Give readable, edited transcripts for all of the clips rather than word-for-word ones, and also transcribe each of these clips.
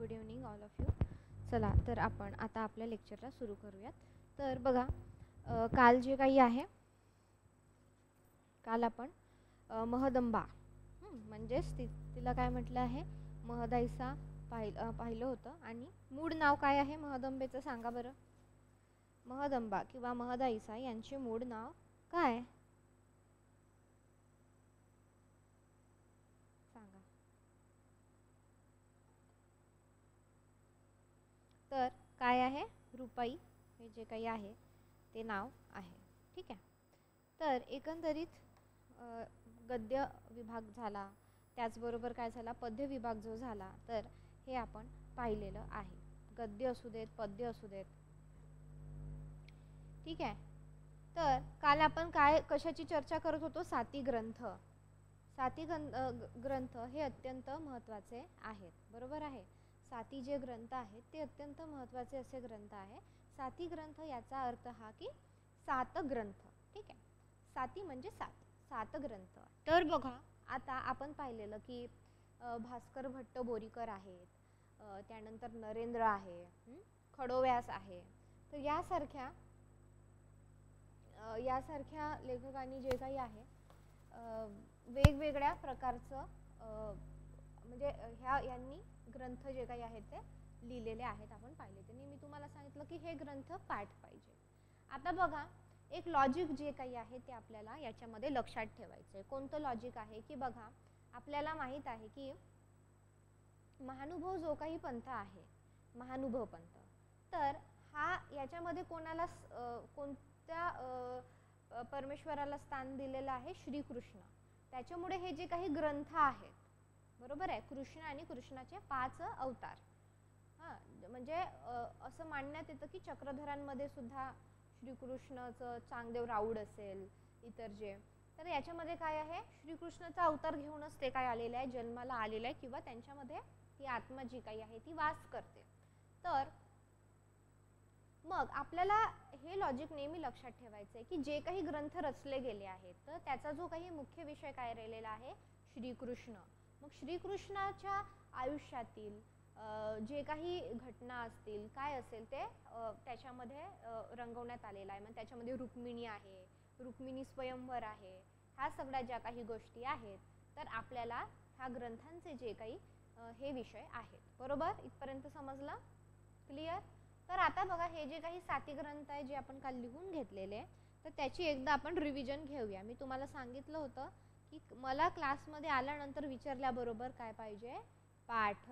Good evening all of you. चला तर आपण आता आपल्या लेक्चरला सुरू करूयात. तर बघा काल जे काही आहे, काल आपण महदंबा म्हणजेच तिला काय म्हटलं आहे, महदाईसा पाहिलं होतं. आणि मूळ नाव काय आहे महदंबेचं सांगा बरं. महदंबा किंवा महदाईसा यांचे मूळ नाव काय सांगा. तर काय आहे, रुपाई हे जे काही आहे ते नाव आहे. ठीक आहे. तर एकंदरीत गद्य विभाग झाला, त्याचबरोबर काय झाला, पद्य विभाग जो झाला, तर हे आपण पाहिलेलं आहे. गद्य असू देत, पद्य असू देत. ठीक आहे. तर काल आपण काय कशाची चर्चा करत होतो, साती ग्रंथ. साती ग्रंथ हे अत्यंत महत्त्वाचे आहेत, बरोबर आहे. साती जे ग्रंथ आहेत ते अत्यंत महत्त्वाचे असे ग्रंथ आहे. साती ग्रंथ याचा अर्थ हा की 7 ग्रंथ. ठीक आहे. साती म्हणजे 7 ग्रंथ. तर बघा आता आपण पाहिलेलं की भास्कर भट्ट बोरीकर आहेत, त्यानंतर नरेंद्र आहे, खडोव्यास आहे. तर यासारख्या लेखकांनी जे काही आहे वेगवेगळ्या प्रकारचं म्हणजे यांनी ग्रंथ जे काही आहेत ते लिहिलेले आहेत, आपण पाहिले. त्यांनी मी तुम्हाला सांगितलं की हे ग्रंथ पाठ पाहिजे. आता बघा एक लॉजिक जे काही आहे ते आपल्याला याच्यामध्ये लक्षात ठेवायचं आहे. कोणतं लॉजिक आहे की बघा आपल्याला माहीत आहे की महानुभव जो काही पंथ आहे, महानुभव पंथ, तर हा याच्यामध्ये कोणाला कोणत्या परमेश्वराला स्थान दिलेलं आहे, श्रीकृष्ण. त्याच्यामुळे हे जे काही ग्रंथ आहेत, बरोबर आहे, कृष्ण आणि कृष्णाचे 5 अवतार. म्हणजे असं मानण्यात येतं की चक्रधरांमध्ये सुद्धा श्रीकृष्णाचं चांगदेव राऊड असेल, इतर जे, तर याच्यामध्ये काय आहे, श्रीकृष्णाचा अवतार घेऊनच ते काय आलेलं आहे, जन्माला आलेलं आहे, किंवा त्यांच्यामध्ये ती आत्मा जी काही आहे ती वास करते. तर मग आपल्याला हे लॉजिक नेहमी लक्षात ठेवायचं आहे की जे काही ग्रंथ रचले गेले आहेत तर त्याचा जो काही मुख्य विषय काय राहिलेला आहे, श्रीकृष्ण. मग श्रीकृष्णाच्या आयुष्यातील जे काही घटना असतील, काय असेल ते त्याच्यामध्ये रंगवण्यात आलेलं आहे. मग त्याच्यामध्ये रुक्मिणी आहे, रुक्मिणी स्वयंवर आहे, ह्या सगळ्या ज्या काही गोष्टी आहेत, तर आपल्याला ह्या ग्रंथांचे जे काही हे विषय आहेत, बरोबर. इथपर्यंत समजलं, क्लिअर. तर आता बघा हे जे काही साती ग्रंथ आहे जे आपण काल लिहून घेतलेले, तर त्याची एकदा आपण रिव्हिजन घेऊया. मी तुम्हाला सांगितलं होतं की मला क्लासमध्ये आल्यानंतर विचारल्याबरोबर काय पाहिजे, पाठ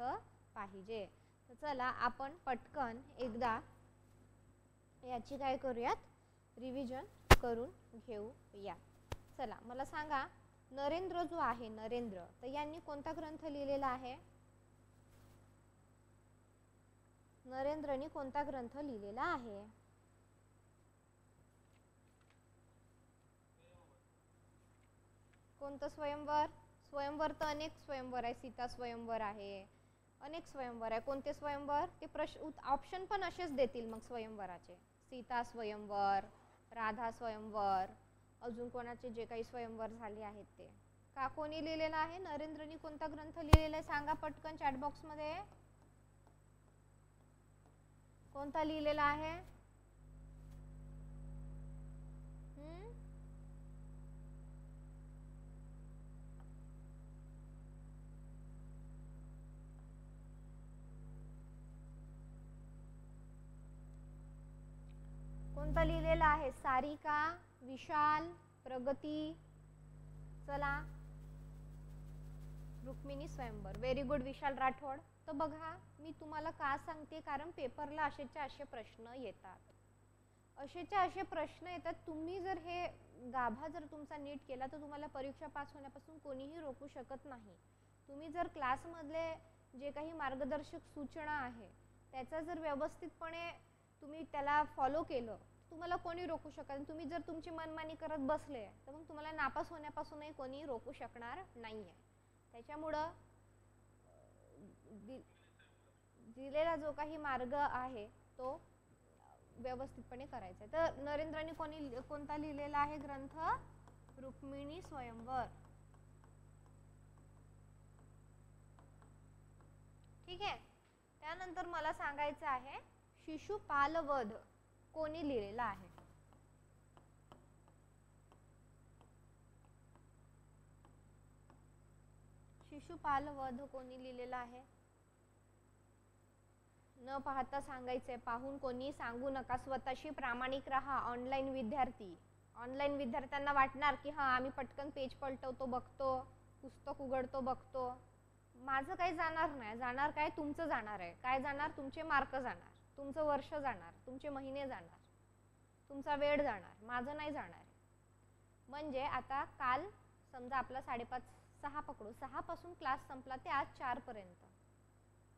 पाहिजे. तर चला आपण पटकन एकदा याची काय करूयात, रिव्हिजन करून घेऊया. चला मला सांगा, नरेंद्र जो आहे, नरेंद्र, तर यांनी कोणता ग्रंथ लिहिलेला आहे, नरेंद्रनी कोणता ग्रंथ लिहिलेला आहे, कोणतं स्वयंवर. स्वयंवर तर अनेक स्वयंवर आहे, सीता स्वयंवर आहे, अनेक स्वयंवर आहे. कोणते स्वयंवर, ते ऑप्शन पण असेच देतील मग स्वयंवराचे, सीता स्वयंवर, राधा स्वयंवर, अजून कोणाचे जे काही स्वयंवर झाले आहेत ते. का कोणी लिहिलेलं आहे, नरेंद्रनी कोणता ग्रंथ लिहिलेला आहे सांगा पटकन चॅट बॉक्स मध्ये, कोणता लिहिलेला आहे. कोणता लिहिलेला आहे, सारिका, विशाल, प्रगती. चला रुक्मिणी स्वयंवर, व्हेरी गुड विशाल राठोड. तर बघा मी तुम्हाला का सांगते, कारण पेपरला असेच्या असे प्रश्न येतात, असेच्या असे प्रश्न येतात. तुम्ही जर हे गाभा जर तुमचा नीट केला तर तुम्हाला परीक्षा पास होण्यापासून कोणीही रोखू शकत नाही. तुम्ही जर क्लासमधले जे काही मार्गदर्शक सूचना आहे त्याचा जर व्यवस्थितपणे तुम्ही त्याला फॉलो केलं, तुम्हाला कोणी रोखू शकत. तुम्ही जर तुमची मनमानी करत बसले तर मग तुम्हाला नापास होण्यापासूनही कोणी रोखू शकणार नाही आहे. त्याच्यामुळं दिलेला जो काही मार्ग आहे तो व्यवस्थितपणे करायचा. तर नरेंद्रनी कोणता लिहिलेला आहे ग्रंथ, रुक्मिणी स्वयंवर. ठीक आहे. त्यानंतर मला सांगायचं आहे शिशुपालवध कोणी लिहिलेला आहे? शिशुपालवध कोणी लिहिलेला आहे? न पाहता सांगायचंय, पाहून कोणी सांगू नका, स्वतःशी प्रामाणिक राहा. ऑनलाईन विद्यार्थी, ऑनलाईन विद्यार्थ्यांना वाटणार की हा आम्ही पटकन पेज पलटवतो, बघतो, पुस्तक उघडतो, बघतो. माझं काही जाणार नाही. जाणार काय? तुमचं जाणार आहे. काय जाणार? तुमचे मार्क जाणार, तुमचं वर्ष जाणार, तुमचे महिने जाणार, तुमचा वेळ जाणार. माझं नाही जाणार. म्हणजे आता काल समजा आपला 5:30 6 पकडू, 6 पासून क्लास संपला ते आज 4 पर्यंत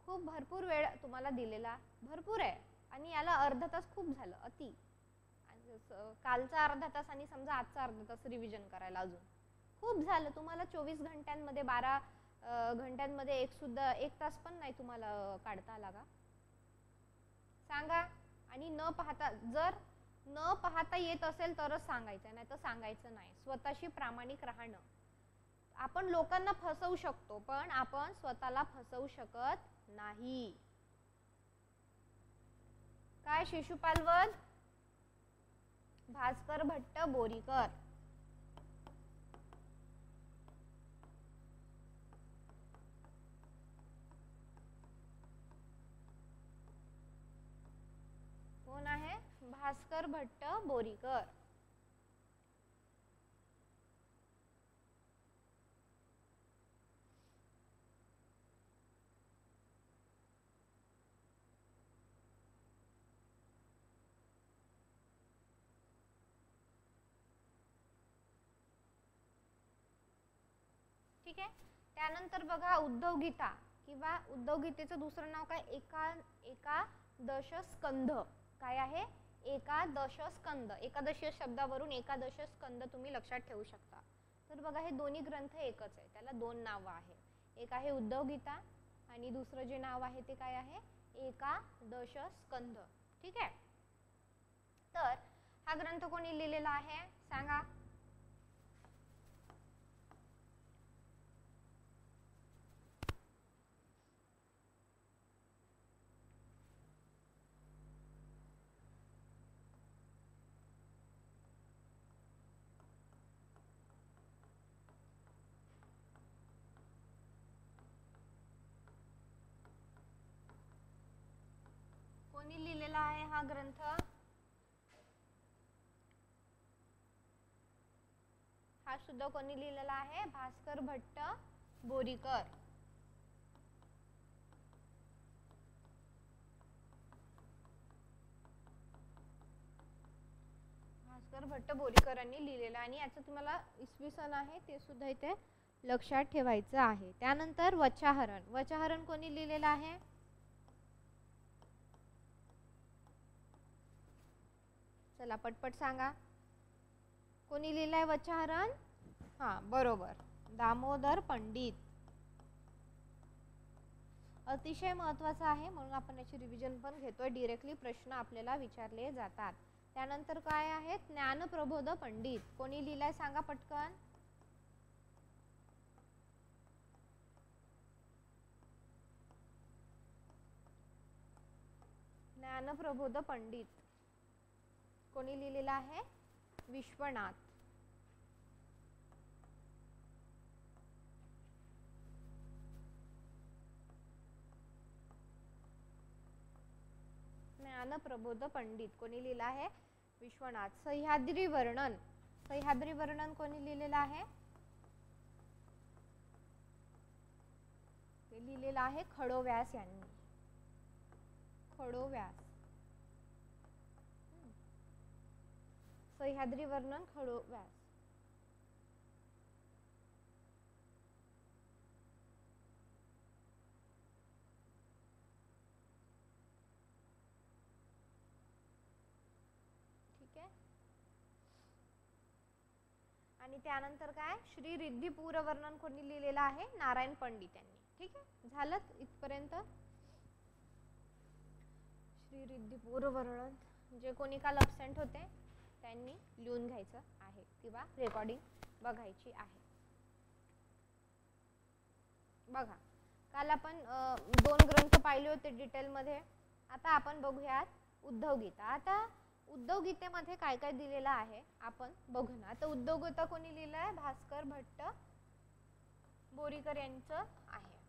खूप भरपूर वेळ तुम्हाला दिलेला भरपूर आहे. आणि याला अर्धा तास खूप झालं अति. कालचा अर्धा तास आणि समजा आजचा अर्धा तास रिव्हिजन करायला अजून खूप झालं. तुम्हाला 24 घंट्यांमध्ये 12 घंट्यांमध्ये एक तास पण नाही तुम्हाला काढता आला का? सांगा. आणि न पाहता, जर न पाहता येत असेल तरच सांगायचं, नाही तर सांगायचं नाही. स्वतःशी प्रामाणिक राहणं. आपण लोकांना फसवू शकतो पण आपण स्वतःला फसवू शकत नाही. काय? शिशुपालवध, भास्कर भट्ट बोरीकर. कोण आहे? भास्कर भट्ट बोरीकर. ठीक आहे. त्यानंतर बघा उद्धव गीता किंवा उद्धव गीतेचं दुसरं नाव काय? एकादश स्कंध. काय आहे? एकादश स्कंद. एकादशी शब्दावरून एकादश स्कंद तुम्ही लक्षात ठेवू शकता. तर बघा हे दोन्ही ग्रंथ एकच आहे, त्याला दोन नाव आहे. एक आहे उद्धव गीता आणि दुसरं जे नाव आहे ते काय आहे? एकादश स्कंद. ठीक आहे. तर हा ग्रंथ कोणी लिहिलेला आहे सांगा? कोणी लिहिलेला आहे हा ग्रंथ? हा सुद्धा कोणी लिहिलेला आहे? भास्कर भट्ट बोरीकर. भास्कर भट्ट बोरीकरांनी लिहिलेला. आणि याचं तुम्हाला इसवी सन आहे ते सुद्धा इथे लक्षात ठेवायचं आहे. त्यानंतर वचाहरण. वचाहरण कोणी लिहिलेला आहे? चला पटपट सांगा. कोणी लिहिलंय वचाहरण? हा बरोबर, दामोदर पंडित. अतिशय महत्वाचं आहे म्हणून आपण याची रिव्हिजन पण घेतोय. डायरेक्टली प्रश्न आपल्याला विचारले जातात. त्यानंतर काय आहे? ज्ञानप्रबोध पंडित. कोणी लिहिलंय सांगा पटकन. ज्ञानप्रबोध पंडित कोणी लिहिलेला आहे? विश्वनाथ. ज्ञानप्रबोध पंडित कोणी लिहिला आहे? विश्वनाथ. सह्याद्री वर्णन. सह्याद्री वर्णन कोणी लिहिलेला आहे? ते लिहिलेला आहे खडोव्यास यांनी. खडोव्यास. सह्याद्री वर्णन खडोव्यास. ठीक आहे. आणि त्यानंतर काय? श्री रिद्धिपूर वर्णन कोणी लिहिलेलं आहे? नारायण पंडित यांनी. ठीक आहे. झालं इथपर्यंत. श्री रिद्धिपूर वर्णन जे कोणी काल अब्सेंट होते त्यांनी लिहून घ्यायचं आहे किंवा रेकॉर्डिंग बघायची आहे. बघा काल आपण 2 ग्रंथ पाहिले होते डिटेलमध्ये. आता आपण बघूयात उद्धव गीता. आता उद्धव गीतेमध्ये काय काय दिलेलं आहे आपण बघू ना. आता उद्धव गीता कोणी लिहिलं आहे? भास्कर भट्ट बोरीकर यांचं आहे.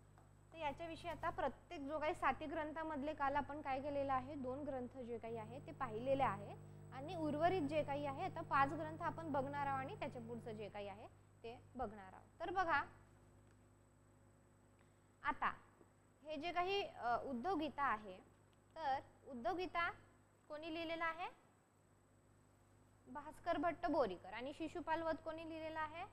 तर याच्याविषयी आता प्रत्येक जो काही 7 ग्रंथामधले काल आपण काय केलेलं आहे, 2 ग्रंथ जे काही आहे ते पाहिलेले आहेत आणि उर्वरित जे काही आहे आता 5 ग्रंथ आपण बघणार आहोत आणि त्याच्या पुढचं जे काही आहे ते बघणार आहोत. तर बघा आता हे जे काही उद्धव गीता आहे, तर उद्धव गीता कोणी लिहिलेला आहे? भास्कर भट्ट बोरीकर. आणि शिशुपाल वध कोणी लिहिलेला आहे?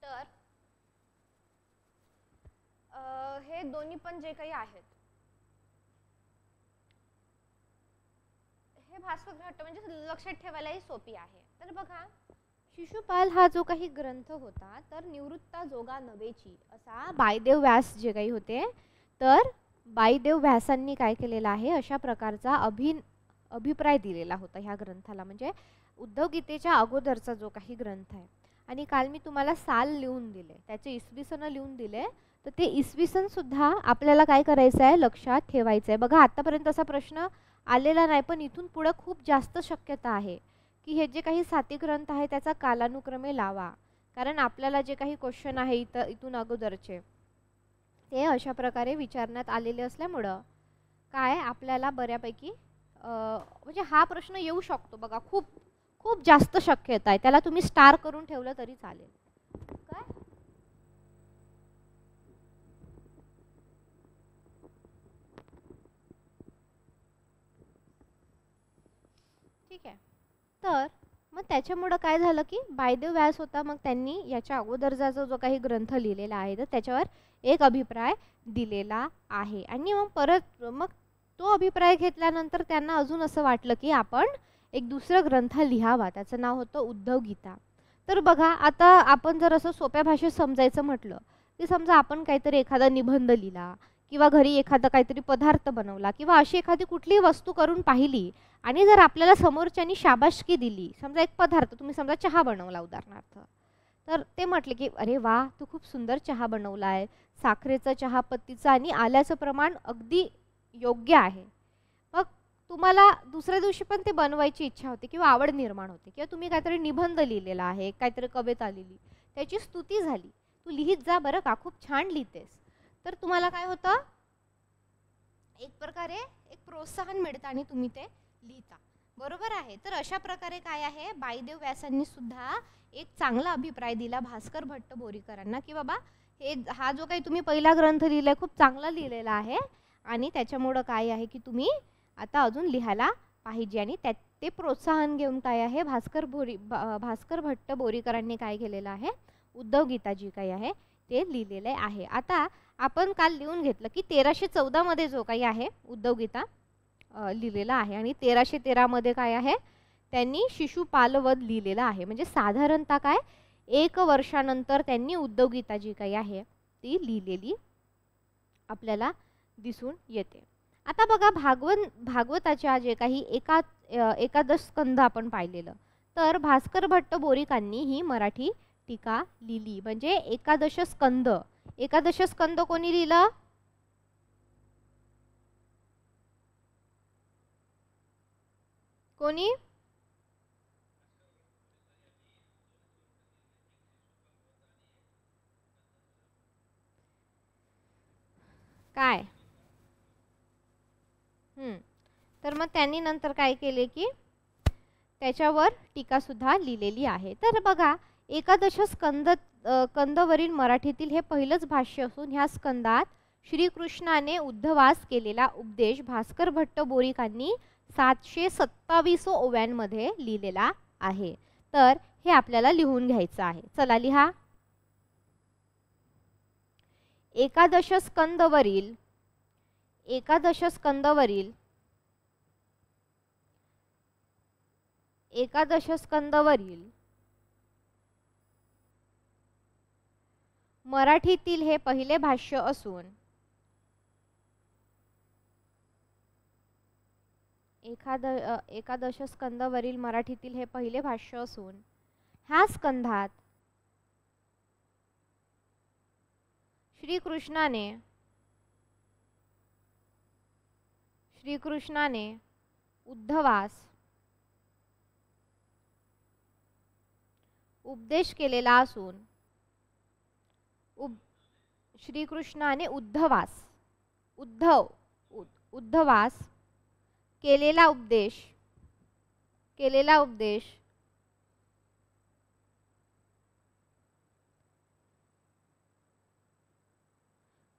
तर हे दोन्ही पण जे काही आहेत हे भास्कर भट्ट म्हणजे लक्षात ठेवायलाही सोपी आहे. तर बघा शिशुपाल हा जो काही ग्रंथ होता तर निवृत्ता जोगा नवेची असा बायदेव व्यास जे काही होते, तर बायदेव व्यासांनी काय केलेला आहे अशा प्रकारचा अभिप्राय दिलेला होता ह्या ग्रंथाला. म्हणजे उद्धव गीतेच्या अगोदरचा जो काही ग्रंथ आहे. आणि काल मी तुम्हाला साल लिहून दिले, त्याचे इसवी सन लिहून दिले, तर ते इसवी सन सुद्धा आपल्याला काय करायचं आहे लक्षात ठेवायचं आहे. बघा आतापर्यंत असा प्रश्न आलेला नाही, पण इथून पुढे खूप जास्त शक्यता आहे की हे जे काही 7 ग्रंथ आहे त्याचा कालानुक्रमे लावा. कारण आपल्याला जे काही क्वेश्चन आहे इथून अगोदरचे ते अशा प्रकारे विचारण्यात आलेले असल्यामुळं काय आपल्याला बऱ्यापैकी म्हणजे हा प्रश्न येऊ शकतो. बघा खूप खूप जास्त शक्यता आहे. त्याला तुम्ही स्टार करून ठेवलं तरी चालेल. काय ठीक आहे. तर मग त्याच्यामुळं काय झालं की बायदेव व्यास होता, मग त्यांनी याच्या अगोदरचा जो काही ग्रंथ लिहिलेला आहे तर त्याच्यावर एक अभिप्राय दिलेला आहे. आणि मग परत मग तो अभिप्राय घेतल्यानंतर त्यांना अजून असं वाटलं की आपण एक दुसरा ग्रंथ लिहावा, त्याचं नाव होतं उद्धव गीता. तर बघा आता आपण जर असं सोप्या भाषेत समजायचं म्हटलं की समजा आपण काहीतरी एखादा निबंध लिहिला किंवा घरी एखादा काहीतरी पदार्थ बनवला किंवा अशी एखादी कुठलीही वस्तू करून पाहिली आणि जर आपल्याला समोरच्यानी शाबासकी दिली, समजा एक पदार्थ तुम्ही समजा चहा बनवला उदाहरणार्थ, तर ते म्हटले की अरे वा तू खूप सुंदर चहा बनवला आहे, साखरेचं चहापत्तीचं आणि आल्याचं प्रमाण अगदी योग्य आहे. मग तुम्हाला दुसऱ्या दिवशी पण ते बनवायची इच्छा होते किंवा आवड निर्माण होते, किंवा तुम्ही काहीतरी निबंध लिहिलेला आहे, काहीतरी कविता लिहिली, त्याची स्तुती झाली, तू लिहित जा बरं का, खूप छान लिहितेस, तर तुम्हाला काय होतं एक प्रकारे एक प्रोत्साहन मिळतं आणि तुम्ही ते लिहिता. बरोबर आहे. तर अशा प्रकारे काय आहे बायदेव व्यासांनी सुद्धा एक चांगला अभिप्राय दिला भास्कर भट्ट बोरीकरांना की बाबा हा जो काही तुम्ही पहिला ग्रंथ लिहिलाय खूप चांगला लिहिलेला आहे आणि त्याच्यामुळं काय आहे की तुम्ही आता अजून लिहायला पाहिजे. आणि ते प्रोत्साहन घेऊन काय आहे भास्कर भट्ट बोरीकरांनी काय केलेलं आहे उद्धव गीता जी काही आहे ते लिहिलेले आहे. आता आपण काल लिहून घेतलं की 1314 मध्ये जो काही आहे उद्धव गीता लिहिलेला आहे आणि 1313 मध्ये काय आहे त्यांनी शिशुपालवध लिहिलेला आहे. म्हणजे साधारणतः काय 1 वर्षानंतर त्यांनी उद्धव गीता जी काही आहे ती लिहिलेली आपल्याला दिसून येते. आता बघा भागवताच्या जे काही एकादश स्कंद आपण पाहिलेलं, तर भास्कर भट्ट बोरीकांनी ही मराठी टीका लिहिली. म्हणजे एकादश स्कंद कोणी लिहिलं? कोणी? काय तर मग त्यांनी नंतर काय केले की त्याच्यावर टीका सुद्धा लिहिलेली आहे. तर बघा एकादश स्कंदवरील मराठीतील हे पहिलंच भाष्य असून ह्या स्कंदात श्रीकृष्णाने उद्धवास केलेला उपदेश भास्कर भट्ट बोरीकांनी 727 ओव्यांमध्ये लिहिलेला आहे. तर हे आपल्याला लिहून घ्यायचं आहे. चला लिहा. एकादश स्कंदवरील मराठीतील हे पहिले भाष्य असून एकादश स्कंदवरील मराठीतील हे पहिले भाष्य असून ह्या स्कंधात श्रीकृष्णाने उद्धवास उपदेश केलेला असून श्रीकृष्णाने उद्धवास केलेला उपदेश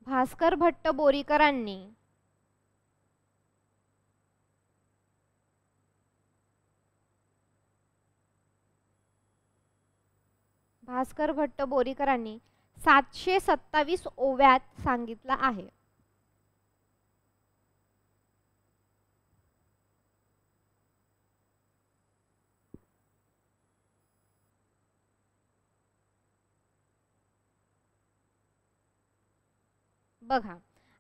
भास्कर भट्ट बोरीकरांनी भास्कर भट्ट बोरीकरांनी 727 ओव्यात सांगितला आहे. बघा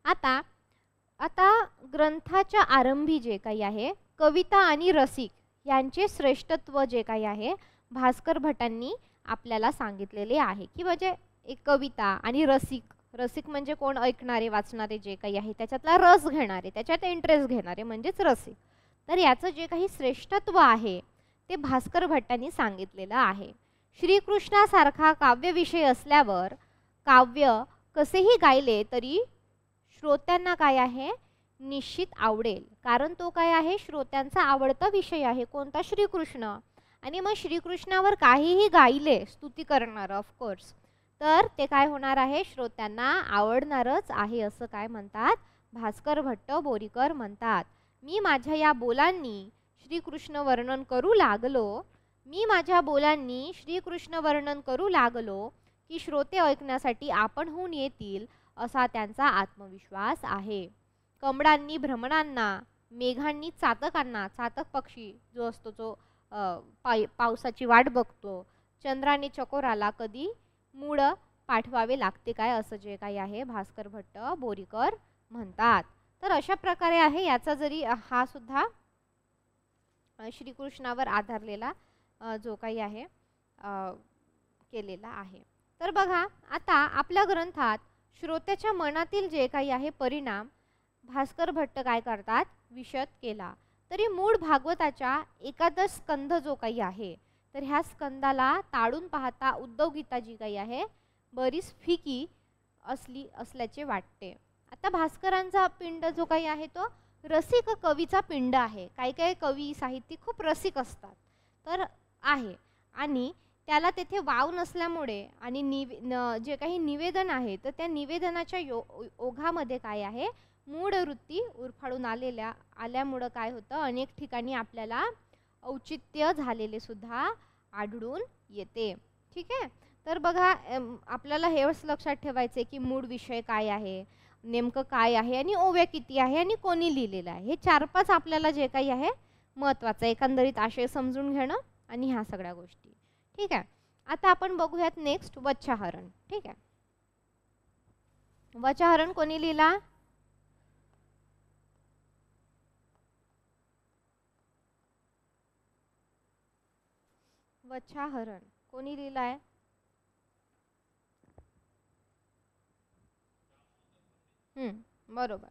आता ग्रंथाच्या आरंभी जे काही आहे कविता आणि रसिक यांचे श्रेष्ठत्व जे काही आहे भास्कर भटांनी आपल्याला सांगितलेले आहे की म्हणजे एक कविता आणि रसिक म्हणजे कोण, ऐकणारे वाचणारे जे काही आहे त्याच्यातला रस घेणारे, त्याच्यात इंटरेस्ट घेणारे म्हणजेच रसिक. तर याचं जे काही श्रेष्ठत्व आहे ते भास्कर भट्टांनी सांगितलेलं आहे. श्रीकृष्णासारखा काव्यविषय असल्यावर काव्य कसेही गायले तरी श्रोत्यांना काय आहे निश्चित आवडेल, कारण तो काय आहे श्रोत्यांचा आवडता विषय आहे. कोणता? श्रीकृष्ण. आणि मग श्रीकृष्णावर काहीही गायले स्तुती करणार ऑफकोर्स तर ते काय होणार आहे श्रोत्यांना आवडणारच आहे असं काय म्हणतात भास्कर भट्ट बोरीकर म्हणतात. मी माझ्या या बोलांनी श्रीकृष्ण वर्णन करू लागलो की श्रोते ऐकण्यासाठी आपणहून येतील असा त्यांचा आत्मविश्वास आहे. कमळांनी भ्रमणांना, मेघांनी चातकांना, चातक पक्षी जो असतो जो पावसाची वाट बघतो, चंद्राने चकोराला कधी मूळ पाठवावे लागते काय असं जे काही आहे भास्कर भट्ट बोरीकर म्हणतात. तर अशा प्रकारे आहे याचा जरी हा सुद्धा श्रीकृष्णावर आधारलेला जो काही आहे केलेला आहे. तर बघा आता आपल्या ग्रंथात श्रोत्याच्या मनातील जे काही आहे परिणाम भास्कर भट्ट काय करतात विशद केला. तरी मूळ भागवताच्या एकादश स्कंध जो काही आहे तर ह्या स्कंदाला ताडून पाहता उद्धव गीता जी काही आहे बरीच फिकी असल्याचे वाटते. आता भास्करांचा पिंड जो काही आहे तो रसिक कवीचा पिंड आहे. काही काही कवी साहित्यिक खूप रसिक असतात तर आहे आणि त्याला तेथे वाव नसल्यामुळे आणि जे काही निवेदन आहे तर त्या निवेदनाच्या ओघामध्ये काय आहे मूळ वृत्ती उरफाळून आल्यामुळं काय होतं अनेक ठिकाणी आपल्याला औचित्य झालेले सुद्धा आढळून येते. ठीक आहे. तर बघा आपल्याला हेच लक्षात ठेवायचे की मूळ विषय काय आहे, नेमकं काय आहे आणि ओव्या किती आहे आणि कोणी लिहिलेलं आहे, हे 4-5 आपल्याला जे काही आहे महत्त्वाचं एकंदरीत आशय समजून घेणं आणि ह्या सगळ्या गोष्टी. ठीक आहे. आता आपण बघूयात नेक्स्ट वच्छाहरण. ठीक आहे. वच्छाहरण कोणी लिहिला? वच्छाहरण कोणी लिहिलाय? बरोबर.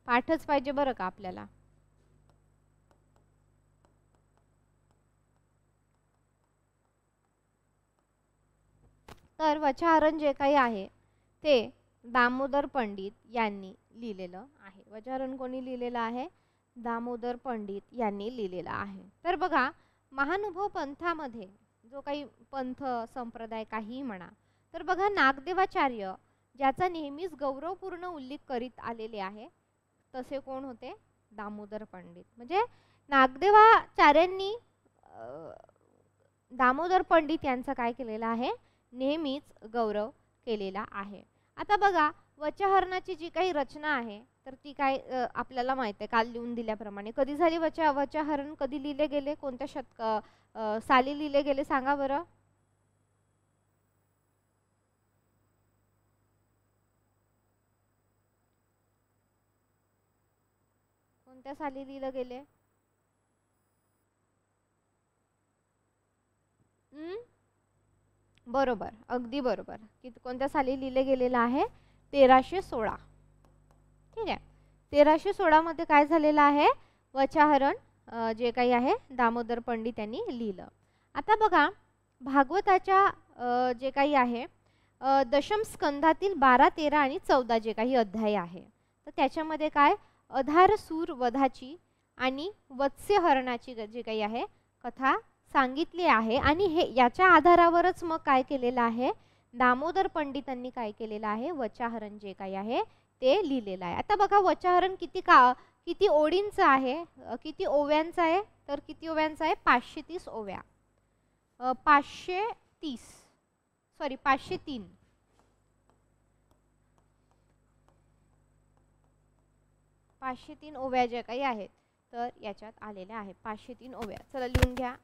पाठच पाहिजे बरं का आपल्याला. तर वच्छाहरण जे काही आहे ते दामोदर पंडित यांनी लिहिलेलं आहे. वच्छाहरण कोणी लिहिलेलं आहे? दामोदर पंडित यांनी लिहिलेलं आहे. तर बघा महानुभव पंथामध्ये जो काही पंथ संप्रदाय काही म्हणा तर बघा नागदेवाचार्य ज्याचा नेहमीच गौरवपूर्ण उल्लेख करीत आलेले आहे तसे कोण होते? दामोदर पंडित. म्हणजे नागदेवाचार्यांनी दामोदर पंडित यांचा काय केलेला आहे नेहमीच गौरव केलेला आहे. आता बघा वच्छाहरणाची जी काही रचना आहे तर ती काय आपल्याला माहिती आहे काल लिहून दिल्याप्रमाणे. कधी झाली वच्छाहरण, कधी लिहिले गेले, कोणत्या साली लिहिले गेले सांगा बरं. कोणत्या साली लिहिले गेले? बरोबर, अगदी बरोबर. की कोणत्या साली लिहिले गेलेलं आहे? 1316. ठीक आहे. 1316 मध्ये काय झालेलं आहे? वचाहरण जे काही आहे दामोदर पंडित यांनी लिहिलं. आता बघा भागवताच्या जे काही आहे दशम स्कंधातील 12, 13 आणि 14 जे काही अध्याय आहे तर त्याच्यामध्ये काय अधारसूर वधाची आणि वत्स्यहरणाची जे काही आहे कथा सांगितली आहे आणि हे याच्या आधारावरच मग काय केलेलं आहे दामोदर पंडितांनी काय केलेलं आहे वचाहरण जे काही आहे ते लिहिलेलं आहे. आता बघा वचाहरण किती ओळींचं आहे किती ओव्यांचं आहे तर किती ओव्यांचं आहे 530 ओव्या 530 सॉरी 503 503 ओव्या ज्या काही आहेत तर याच्यात आलेल्या आहेत 503 ओव्या. चला लिहून घ्या.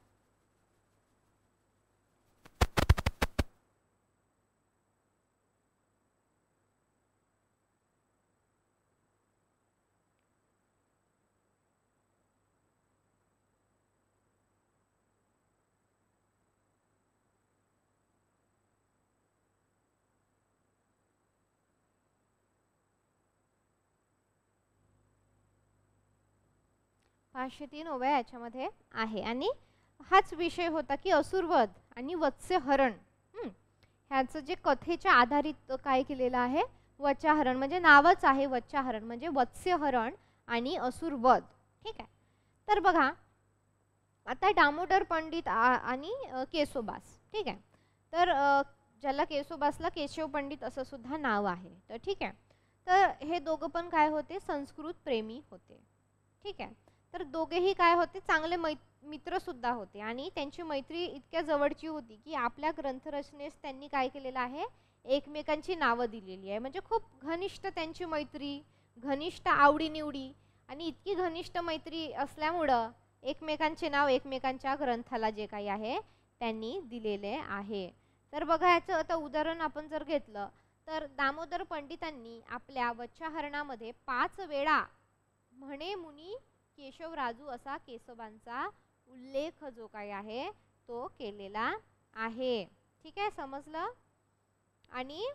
पाचशे 3 ओव्या याच्यामध्ये आहे आणि हाच विषय होता की असुरवध आणि वत्स्यहरण ह्याचं जे कथेच्या आधारित काय केलेलं आहे वचाहरण म्हणजे नावच आहे वचाहरण म्हणजे वत्स्यहरण आणि असुरवध. ठीक आहे. तर बघा आता दामोदर पंडित आणि केशोबास. ठीक आहे. तर ज्याला केशोबासला केशव पंडित असं सुद्धा नाव आहे. तर ठीक आहे. तर हे दोघं पण काय होते संस्कृत प्रेमी होते. ठीक आहे. तर दोघेही काय होते चांगले मित्र सुद्धा होते आणि त्यांची मैत्री इतक्या जवळची होती की आपल्या ग्रंथरचनेस त्यांनी काय केलेलं आहे एकमेकांची नावं दिलेली आहे. म्हणजे खूप घनिष्ठ त्यांची मैत्री घनिष्ठ आवडीनिवडी आणि इतकी घनिष्ठ मैत्री असल्यामुळं एकमेकांचे नाव एकमेकांच्या ग्रंथाला जे काही आहे त्यांनी दिलेले आहे. तर बघा याचं आता उदाहरण आपण जर घेतलं तर दामोदर पंडितांनी आपल्या वचाहरणामध्ये 5 वेळा म्हणे मुनी केशवराजू असा केशवांचा उल्लेख जो काय आहे तो केलेला आहे. ठीक आहे समजलं. आणि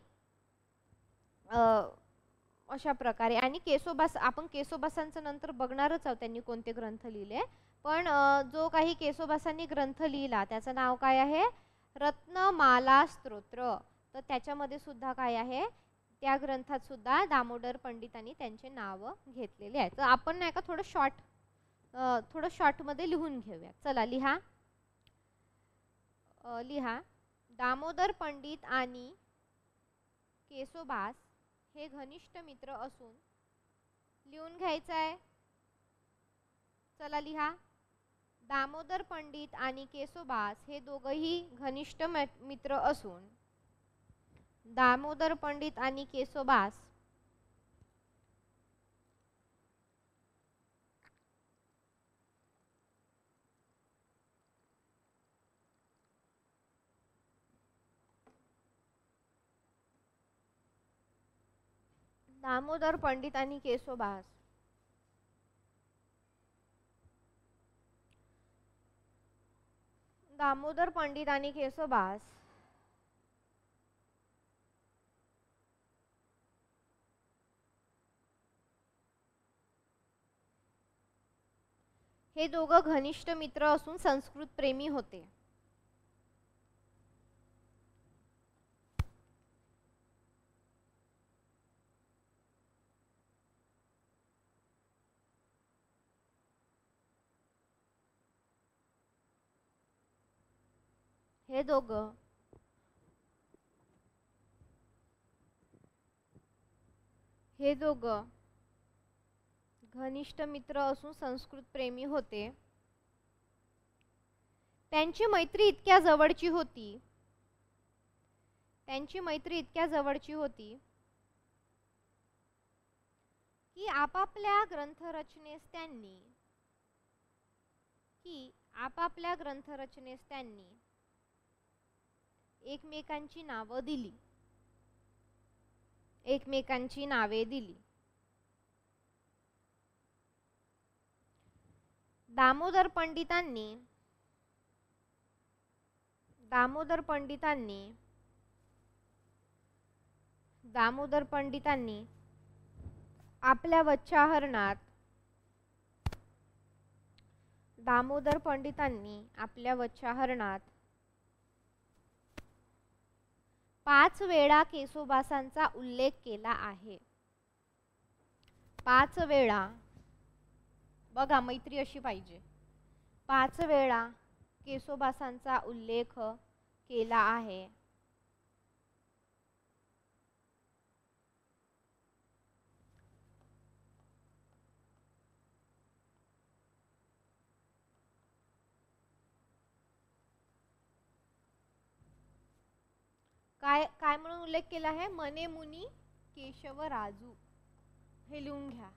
अशा प्रकारे आणि केशोबास आपण केशोबासांचं नंतर बघणारच आहोत त्यांनी कोणते ग्रंथ लिहिले. पण जो काही केशोबासांनी ग्रंथ लिहिला त्याचं नाव काय आहे रत्नमाला स्तोत्र. तर त्याच्यामध्ये सुद्धा काय आहे त्या ग्रंथात सुद्धा दामोदर पंडितांनी त्यांचे नाव घेतलेले आहे. तर आपण नाही का थोडं शॉर्टमध्ये लिहून घेऊया. चला लिहा लिहा दामोदर पंडित आणि केशोबास हे घनिष्ठ मित्र असून लिहून घ्यायचं आहे. चला लिहा दामोदर पंडित आणि केशोबास हे दोघंही घनिष्ठ मित्र असून दामोदर पंडित आणि केशोबास दामोदर पंडित आणि केशोबास दामोदर पंडित आणि केशोबास हे दोघं घनिष्ठ मित्र असून संस्कृत प्रेमी होते. हे दोघं घनिष्ठ मित्र असून संस्कृत प्रेमी होते. त्यांची मैत्री इतक्या जवळची होती की आपापल्या ग्रंथरचनेस त्यांनी एकमेकांची नावे दिली. दामोदर पंडितांनी दामोदर पंडितांनी आपल्या वच्चाहरणात दामोदर पंडितांनी आपल्या वच्चाहरणात 5 वेळा केसोबासांचा उल्लेख केला आहे. 5 वेळा, बघा मैत्री अशी पाहिजे, 5 वेळा केसोबासांचा उल्लेख केला आहे. काय म्हणून उल्लेख केला आहे? म्हणे मुनी केशवराजू. हे लिहून घ्या.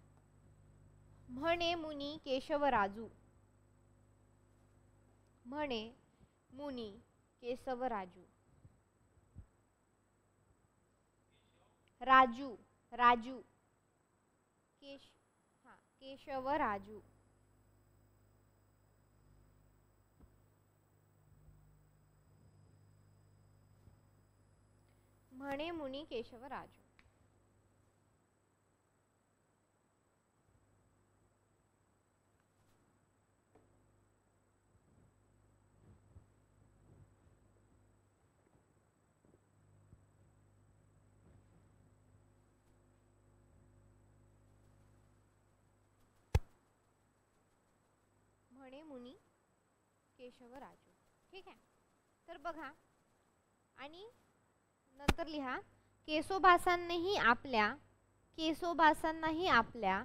म्हणे मुनी केशवराजू. म्हणे मुनी केशवराजू. राजू राजू केशवराजू. म्हणे मुनी केशवराजू. म्हणे मुनी केशवराजू. ठीक आहे. तर बघा आणि नंतर लिहा केसोबासांनाही आपल्या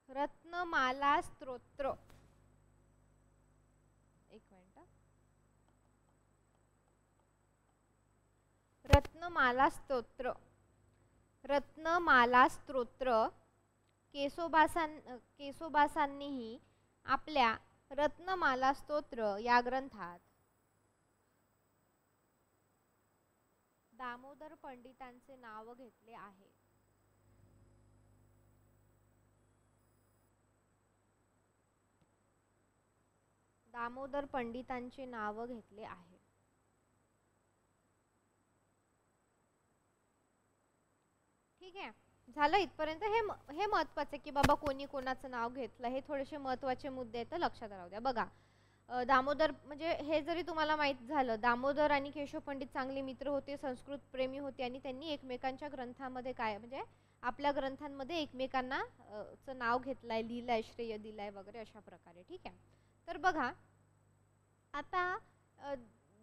रत्नमाला स्तोत्र. एक मिनिट. रत्नमाला स्तोत्र केसोबासांनीही आपल्या रत्नमाला स्तोत्र या ग्रंथात दामोदर पंडितांचे नाव घेतले आहे. दामोदर पंडितांचे नाव घेतले आहे. ठीक आहे. झालं इथपर्यंत. हे महत्त्वाचं की बाबा कोणी कोणाचं नाव घेतलं, हे थोडेसे महत्त्वाचे मुद्दे आहेत, लक्षात राहू द्या. बघा दामोदर म्हणजे हे जरी तुम्हाला माहित झालं, दामोदर आणि केशव पंडित चांगले मित्र होते, संस्कृत प्रेमी होते आणि त्यांनी एकमेकांच्या ग्रंथामध्ये काय म्हणजे आपल्या ग्रंथांमध्ये एकमेकांना चं नाव घेतलंय, लिहिलंय, श्रेय दिलंय वगैरे अशा प्रकारे. ठीक आहे. तर बघा आता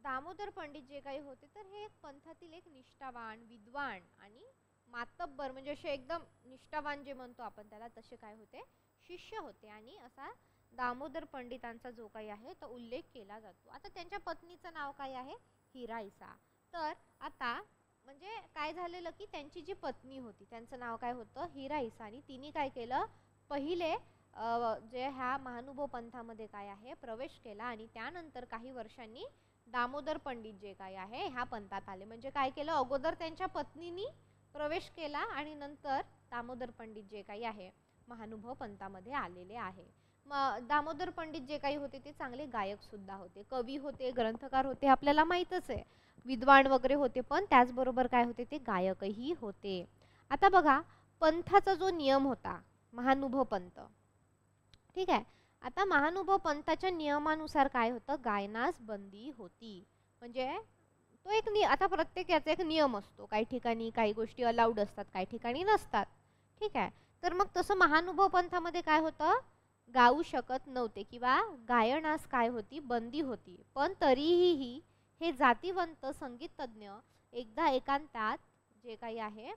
दामोदर पंडित जे काही होते तर हे पंथातील एक निष्ठावान, विद्वान आणि मातब्बर म्हणजे असे एकदम निष्ठावान जे म्हणतो आपण त्याला तसे काय होते, शिष्य होते. आणि असा दामोदर पंडितांचा जो काही आहे तो उल्लेख केला जातो. आता त्यांच्या पत्नीचं नाव काय आहे? हिराईसा. तर आता म्हणजे काय झालेलं की त्यांची जी पत्नी होती त्यांचं नाव काय होतं? हिराईसा. आणि तिने काय केलं? पहिले जे ह्या महानुभव पंथामध्ये काय आहे प्रवेश केला आणि त्यानंतर काही वर्षांनी दामोदर पंडित जे काय आहे ह्या पंथात आले. म्हणजे काय केलं? अगोदर त्यांच्या पत्नीनी प्रवेश केला आणि नंतर दामोदर पंडित जे काही आहे महानुभव पंथामध्ये आलेले आहे. दामोदर पंडित जे काही होते ते चांगले गायक सुद्धा होते, कवी होते, ग्रंथकार होते, आपल्याला माहीतच आहे, विद्वान वगैरे होते, पण त्याचबरोबर काय होते ते गायकही होते. आता बघा पंथाचा जो नियम होता महानुभव पंथ. ठीक आहे. आता महानुभव पंथाच्या नियमानुसार काय होतं? गायनास बंदी होती. म्हणजे तो एक आता प्रत्येक याचा एक नियम असतो. काही ठिकाणी काही गोष्टी अलाउड असतात, काही ठिकाणी नसतात. ठीक आहे. तर मग तसं महानुभव पंथामध्ये काय होतं? गाऊ शकत नव्हते किंवा गायनास काय होती? बंदी होती. पण तरीही हे जातीवंत संगीतज्ञ एकदा एकांतात जे काही आहे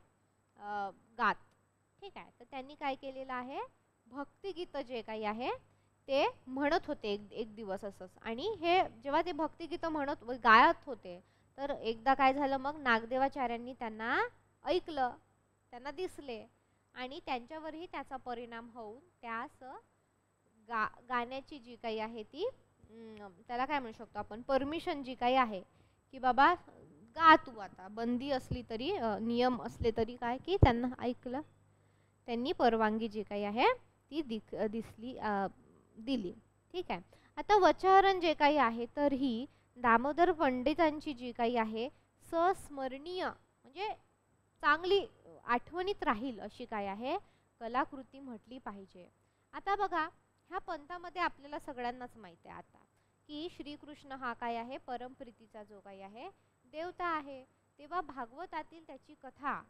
गात. ठीक आहे. तर त्यांनी काय केलेलं आहे? भक्तिगीत जे काही आहे ते म्हणत होते एक दिवस असंच. आणि हे जेव्हा ते भक्तिगीत म्हणत गायत होते तर एकदा काय झालं? मग नागदेवाचार्यांनी त्यांना ऐकलं, त्यांना दिसले आणि त्यांच्यावरही त्याचा परिणाम होऊन त्यास गाण्याची जी काही आहे ती त्याला काय म्हणू शकतो आपण परमिशन जी काही आहे की बाबा गा तू. आता बंदी असली तरी नियम असले तरी काय की त्यांना ऐकलं, त्यांनी परवानगी जी काही आहे ती दिली. ठीक आहे. आता वचहरण जे काही आहे तर ही दामोदर पंडितांची जी काही आहे संस्मरणीय म्हणजे चांगली आठवणीत राहील अशी काय आहे कलाकृती म्हटली पाहिजे. आता बघा ह्या पंथामध्ये आपल्याला सगळ्यांनाच माहिती आहे आता की श्रीकृष्ण हा काय आहे परमप्रीतीचा जो काही आहे देवता आहे. तेव्हा भागवतातील त्याची कथा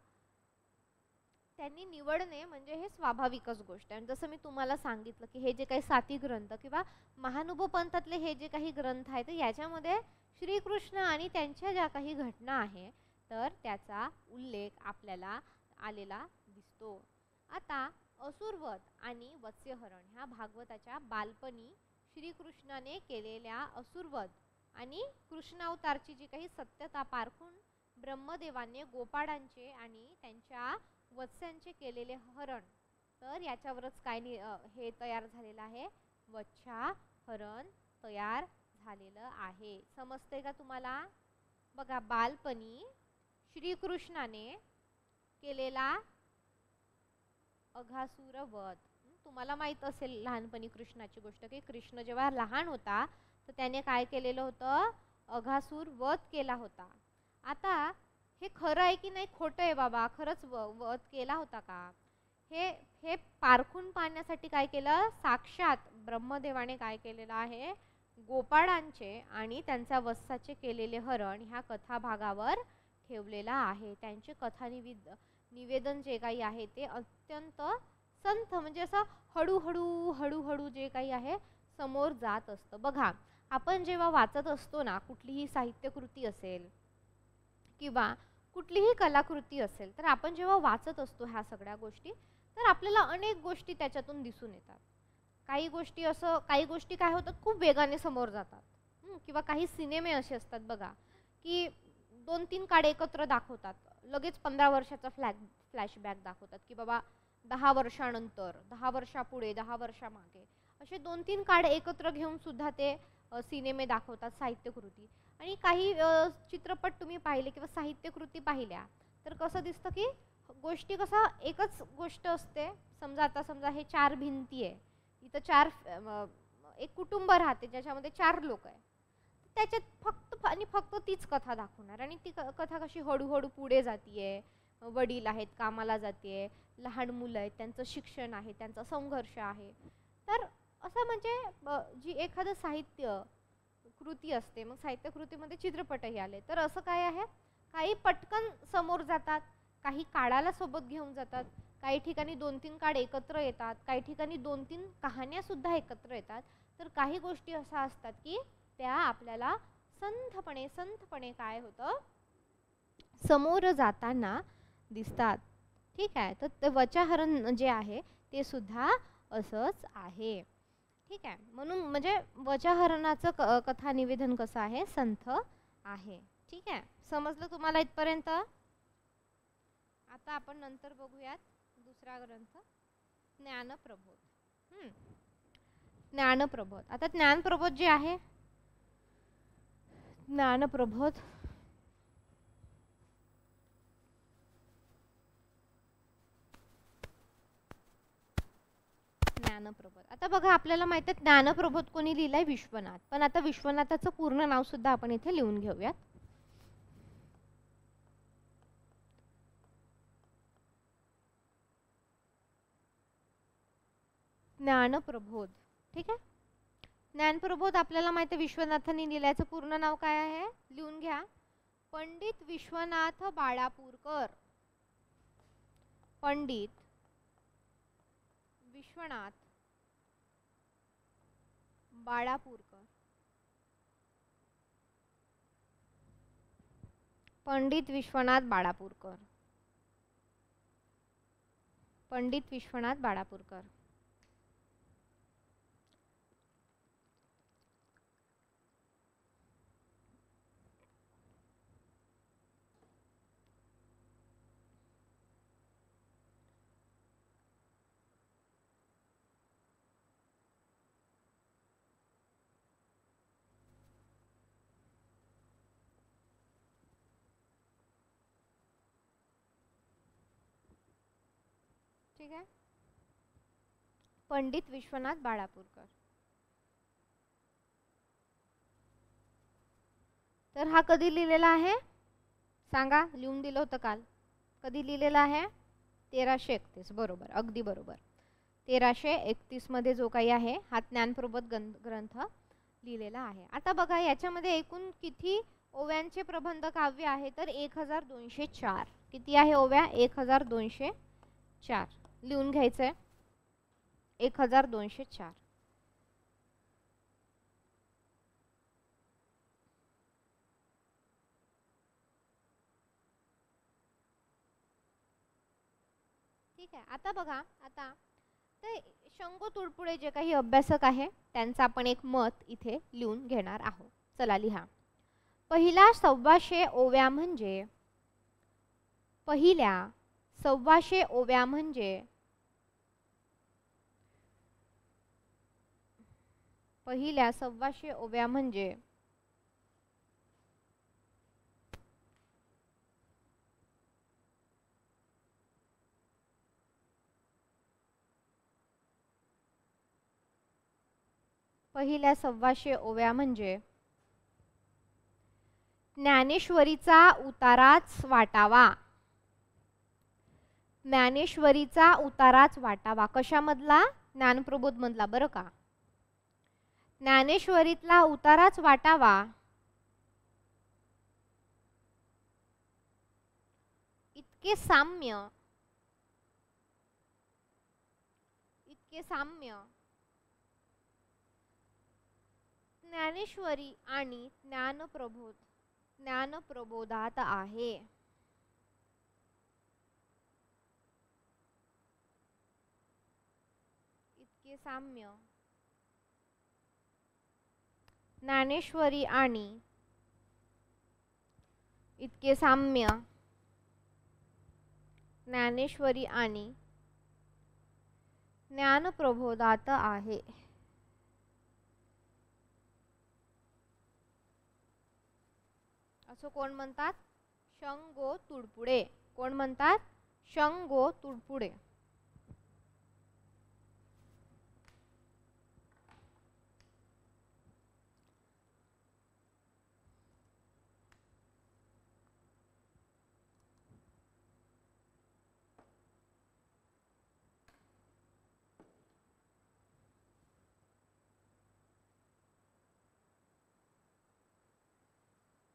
त्यांनी निवडणे म्हणजे हे स्वाभाविकच गोष्ट आहे. जसं मी तुम्हाला सांगितलं की हे जे काही 7 ग्रंथ किंवा महानुभव पंथातले हे जे काही ग्रंथ आहेत तर याच्यामध्ये श्रीकृष्ण आणि त्यांच्या ज्या काही घटना आहे तर त्याचा उल्लेख आपल्याला आलेला दिसतो. आता असुरवध आणि वत्स्यहरण ह्या भागवताच्या बालपणी श्रीकृष्णाने केलेल्या असुरवध आणि कृष्णावतारची जी काही सत्यता पारखून ब्रह्मदेवाने गोपाळांचे आणि त्यांच्या वत्स्यांचे केलेले हरण तर याच्यावरच काय हे तयार झालेलं आहे वत्स्याहरण तयार झालेलं आहे. समजते का तुम्हाला? बघा बालपणी श्रीकृष्णाने केलेला अघासुर वध तुम्हाला माहित असेल लहानपणी कृष्णाची गोष्ट की कृष्ण जेव्हा लहान होता तर त्याने काय केलेलं होतं अघासुर वध केला होता. आता हे खरं आहे की नाही खोटं आहे बाबा खरंच वध केला होता का हे हे पारखून पाहण्यासाठी काय केलं साक्षात ब्रह्मदेवाने काय केलेलं आहे गोपाळांचे आणि त्यांच्या वत्साचे केलेले हरण ह्या कथा भागावर ठेवलेला आहे. त्यांचे कथा निवेदन जे काही आहे ते अत्यंत संथ म्हणजे असं हळूहळू जे काही आहे समोर जात असतं. बघा आपण जेव्हा वाचत असतो ना कुठलीही साहित्यकृती असेल किंवा कुठलीही कलाकृती असेल तर आपण जेव्हा वाचत असतो ह्या सगळ्या गोष्टी तर आपल्याला अनेक गोष्टी त्याच्यातून दिसून येतात. काही गोष्टी काय होतात खूप वेगाने समोर जातात किंवा काही सिनेमे असे असतात बघा की 2-3 काळ एकत्र दाखवतात लगेच 15 वर्षाचा फ्लॅशबॅक दाखवतात की बाबा 10 वर्षानंतर 10 वर्षापुढे 10 वर्षामागे असे 2-3 काळ एकत्र घेऊन सुद्धा ते सिनेमे दाखवतात साहित्यकृती. आणि काही चित्रपट तुम्ही पाहिले किंवा साहित्यकृती पाहिल्या तर कसं दिसतं की गोष्टी कसं एकच गोष्ट असते. समजा हे 4 भिंती आहे इथं एक कुटुंब राहते ज्याच्यामध्ये 4 लोक आहे त्याच्यात फक्त तीच कथा दाखवणार आणि ती कथा कशी हळूहळू पुढे जातीये. वडील आहेत कामाला जाते लहान मुलं आहेत त्यांचं शिक्षण आहे त्यांचा संघर्ष आहे. तर असं म्हणजे जी एखादं साहित्य कृती असते मग साहित्य कृतीमध्ये चित्रपटही आले तर असं काय आहे काही पटकन समोर जातात काही काळाला सोबत घेऊन जातात काही ठिकाणी 2-3 काळ एकत्र येतात काही ठिकाणी 2-3 कहाण्या सुद्धा एकत्र येतात तर काही गोष्टी अशा असतात की त्या आपल्याला संथपणे काय होतं समोर जाताना दिसतात. ठीक आहे. तर वचहरण जे आहे ते सुद्धा असंच आहे. ठीक आहे. म्हणून म्हणजे वचहरणाचं कथा निवेदन कसं आहे संथ आहे. ठीक आहे. समजलं तुम्हाला इथपर्यंत? आता आपण नंतर बघूयात दुसरा ग्रंथ ज्ञानप्रबोध. ज्ञानप्रबोध. आता ज्ञानप्रबोध जे आहे ज्ञानप्रबोध आता बघा आपल्याला माहिती आहे ज्ञानप्रबोध कोणी लिहिलाय विश्वनाथ. पण आता विश्वनाथाचं पूर्ण नाव सुद्धा आपण इथे लिहून घेऊयात. ज्ञानप्रबोध. ठीक आहे. ज्ञानप्रबोध आपल्याला माहिती आहे विश्वनाथांनी लिहिल्याचं पूर्ण नाव काय आहे लिहून घ्या. पंडित विश्वनाथ बाळापूरकर. पंडित विश्वनाथ बाळापूरकर. पंडित विश्वनाथ बाळापूरकर. पंडित विश्वनाथ बाळापूरकर. ठीक आहे, पंडित विश्वनाथ बाळापूरकर. तर हा कधी लिहिलेला आहे सांगा, लिहून दिलं होतं काल. कधी लिहिलेला आहे? 1331. बरोबर, अगदी बरोबर. 1331 मध्ये जो काही आहे हा ज्ञानप्रबोध ग्रंथ लिहिलेला आहे. आता बघा याच्यामध्ये एकूण किती ओव्यांचे प्रबंध काव्य आहे तर 1204. किती आहे ओव्या? 1204. लिहून घ्यायचंय 1204. ठीक आहे. आता बघा, आता ते शंगो तुडपुडे जे काही अभ्यासक आहे त्यांचं आपण एक मत इथे लिहून घेणार आहोत. चला लिहा. पहिल्या 1,200 ओव्या म्हणजे पहिल्या 1,200 ओव्या म्हणजे पहिल्या 1,200 ओव्या म्हणजे पहिल्या 1,200 ओव्या म्हणजे ज्ञानेश्वरीचा उताराच वाटावा. ज्ञानेश्वरीचा उताराच वाटावा. कशामधला? ज्ञानप्रबोध मधला बरं का. ज्ञानेश्वरीतला उताराच वाटावा इतके साम्य ज्ञानेश्वरी आणि ज्ञानप्रबोधात आहे. इतके साम्य ज्ञानेश्वरी आणि इतके साम्य ज्ञानेश्वरी आणि ज्ञानप्रबोधात आहे. असं कोण म्हणतात? शंगो तुडपुडे. कोण म्हणतात? शंगो तुडपुडे.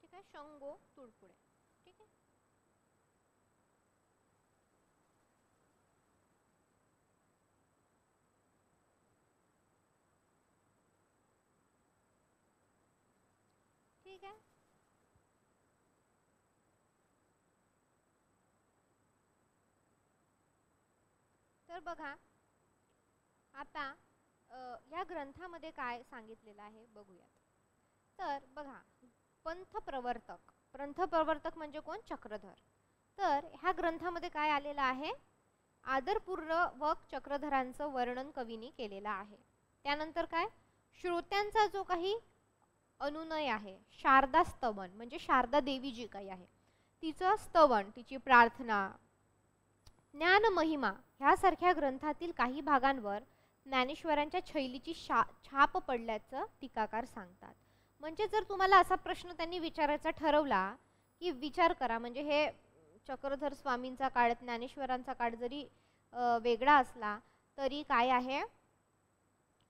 ठीक आहे, शंगो तुडपुडे. ठीक आहे. ठीक आहे. तर बघा आता या ग्रंथामध्ये काय सांगितलेलं आहे बघूयात. तर बघा, पंथ प्रवर्तक म्हणजे कोण? चक्रधर. तर ह्या ग्रंथामध्ये काय आलेलं आहे? आदरपूर्वक चक्रधरांचं वर्णन कवीने केलेलं आहे. त्यानंतर काय? श्रोत्यांचा जो काही अनुनय आहे, शारदा स्तवन म्हणजे शारदा देवी जी काही आहे तिचं स्तवन, तिची प्रार्थना, ज्ञान महिमा ह्यासारख्या ग्रंथातील काही भागांवर ज्ञानेश्वरांच्या शैलीची छाप पडल्याचं टीकाकार सांगतात. म्हणजे जर तुम्हाला असा प्रश्न त्यांनी विचारायचा ठरवला की विचार करा, म्हणजे हे चक्रधर स्वामींचा काळ, ज्ञानेश्वरांचा काळ जरी वेगळा असला तरी काय आहे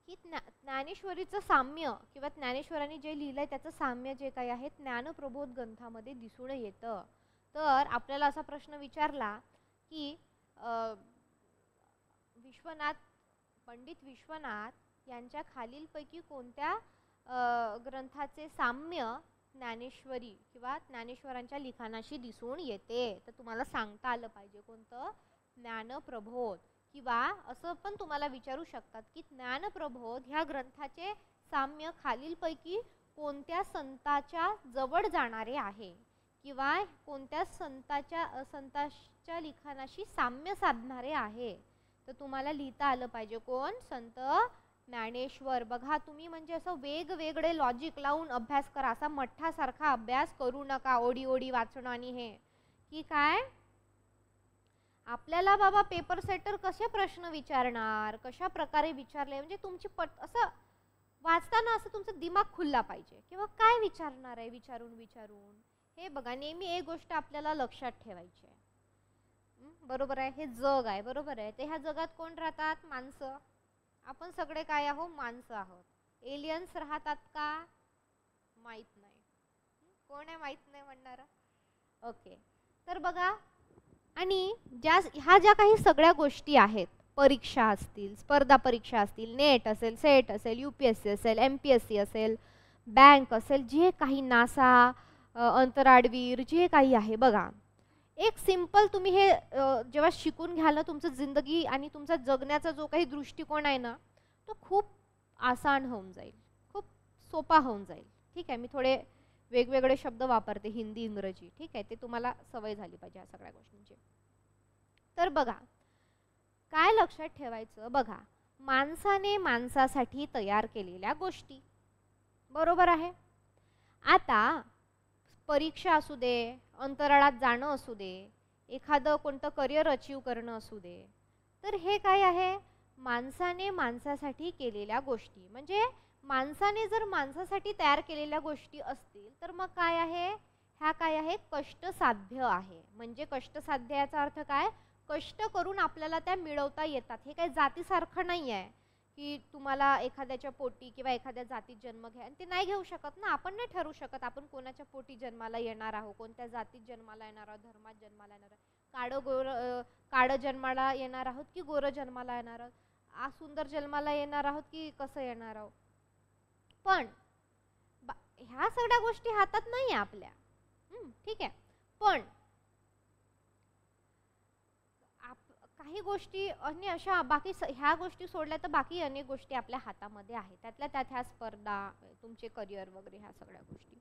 की ज्ञानेश्वरीचं साम्य किंवा ज्ञानेश्वरांनी जे लिहिलंय त्याचं साम्य जे काही आहे ज्ञानप्रबोध ग्रंथामध्ये दिसून येतं. तर आपल्याला असा प्रश्न विचारला की पंडित विश्वनाथ यांच्या खालीलपैकी कोणत्या ग्रंथाचे साम्य ज्ञानेश्वरी किंवा ज्ञानेश्वरांच्या लिखाणाशी दिसून येते, तर तुम्हाला सांगता आलं पाहिजे कोणतं? ज्ञानप्रबोध. किंवा असं पण तुम्हाला विचारू शकतात की ज्ञानप्रबोध ह्या ग्रंथाचे साम्य खालीलपैकी कोणत्या संताच्या जवळ जाणारे आहे किंवा कोणत्या संताच्या लिखाणाशी साम्य साधणारे आहे. तर तुम्हाला लिहिता आलं पाहिजे कोण? संत ज्ञानेश्वर. बघा तुम्ही म्हणजे असं वेगवेगळे लॉजिक लावून अभ्यास करा, असा मठ्ठासारखा अभ्यास करू नका, ओढी ओढी वाचणं आणि हे की काय. आपल्याला बाबा पेपर सेटर कसे प्रश्न विचारणार, कशा प्रकारे विचारले, म्हणजे तुमची असं वाचताना असं तुमचा दिमाग खुलला पाहिजे किंवा काय विचारणार आहे विचारून विचारून. हे बघा, नेहमी एक गोष्ट आपल्याला लक्षात ठेवायची आहे. बरोबर आहे, हे जग आहे, बरोबर आहे. ते ह्या जगात कोण राहतात? माणसं. आपण सगळे काय आहोत? माणसं आहोत. एलियन्स राहतात का? माहित नाही. कोण आहे माहित नाही म्हणणार? ओके. तर बघा, आणि ह्या ज्या काही सगळ्या गोष्टी आहेत, परीक्षा असतील, स्पर्धा परीक्षा असतील, नेट असेल, सेट असेल, UPSC असेल, MPSC असेल, बँक असेल, जे काही नासा, अंतराळवीर, जे काही आहे बघा, एक सिंपल तुम्ही हे जेव्हा शिकून घ्याल ना, तुमचं जिंदगी आणि तुमचा जगण्याचा जो काही दृष्टिकोन आहे ना, तो खूप आसान होऊन जाईल, खूप सोपा होऊन जाईल. ठीक आहे, मी थोडे वेगवेगळे शब्द वापरते, हिंदी इंग्रजी. ठीक आहे, ते तुम्हाला सवय झाली पाहिजे ह्या सगळ्या गोष्टींची. तर बघा, काय लक्षात ठेवायचं? बघा, माणसाने माणसासाठी तयार केलेल्या गोष्टी, बरोबर आहे. आता परीक्षा असू दे, अंतराळात जाणं असू दे, एखादं कोणतं करिअर अचीव करणं असू दे, तर हे काय आहे? माणसाने माणसासाठी केलेल्या गोष्टी. म्हणजे माणसाने जर माणसासाठी तयार केलेल्या गोष्टी असतील तर मग काय आहे? ह्या काय आहे? कष्टसाध्य आहे. म्हणजे कष्टसाध्य याचा अर्थ काय? कष्ट करून आपल्याला त्या मिळवता येतात. हे काही जातीसारखं नाही आहे की तुम्हाला एखाद्याच्या पोटी किंवा एखाद्या जातीत जन्म घ्या, आणि ते नाही घेऊ शकत ना. आपण नाही ठरवू शकत आपण कोणाच्या पोटी जन्माला येणार आहोत, कोणत्या जातीत जन्माला येणार आहोत, धर्मात जन्माला येणार आहोत, काळं जन्माला येणार आहोत की गोरं जन्माला येणार आहोत, सुंदर जन्माला येणार आहोत की कसं येणार आहोत. पण ह्या सगळ्या गोष्टी हातात नाही आहे आपल्या. ठीक आहे, पण काही गोष्टी आणि अशा बाकी ह्या गोष्टी सोडल्या तर बाकी अनेक गोष्टी आपल्या हातामध्ये आहेत. त्यातल्या त्यात ह्या स्पर्धा, तुमचे करिअर वगैरे ह्या सगळ्या गोष्टी.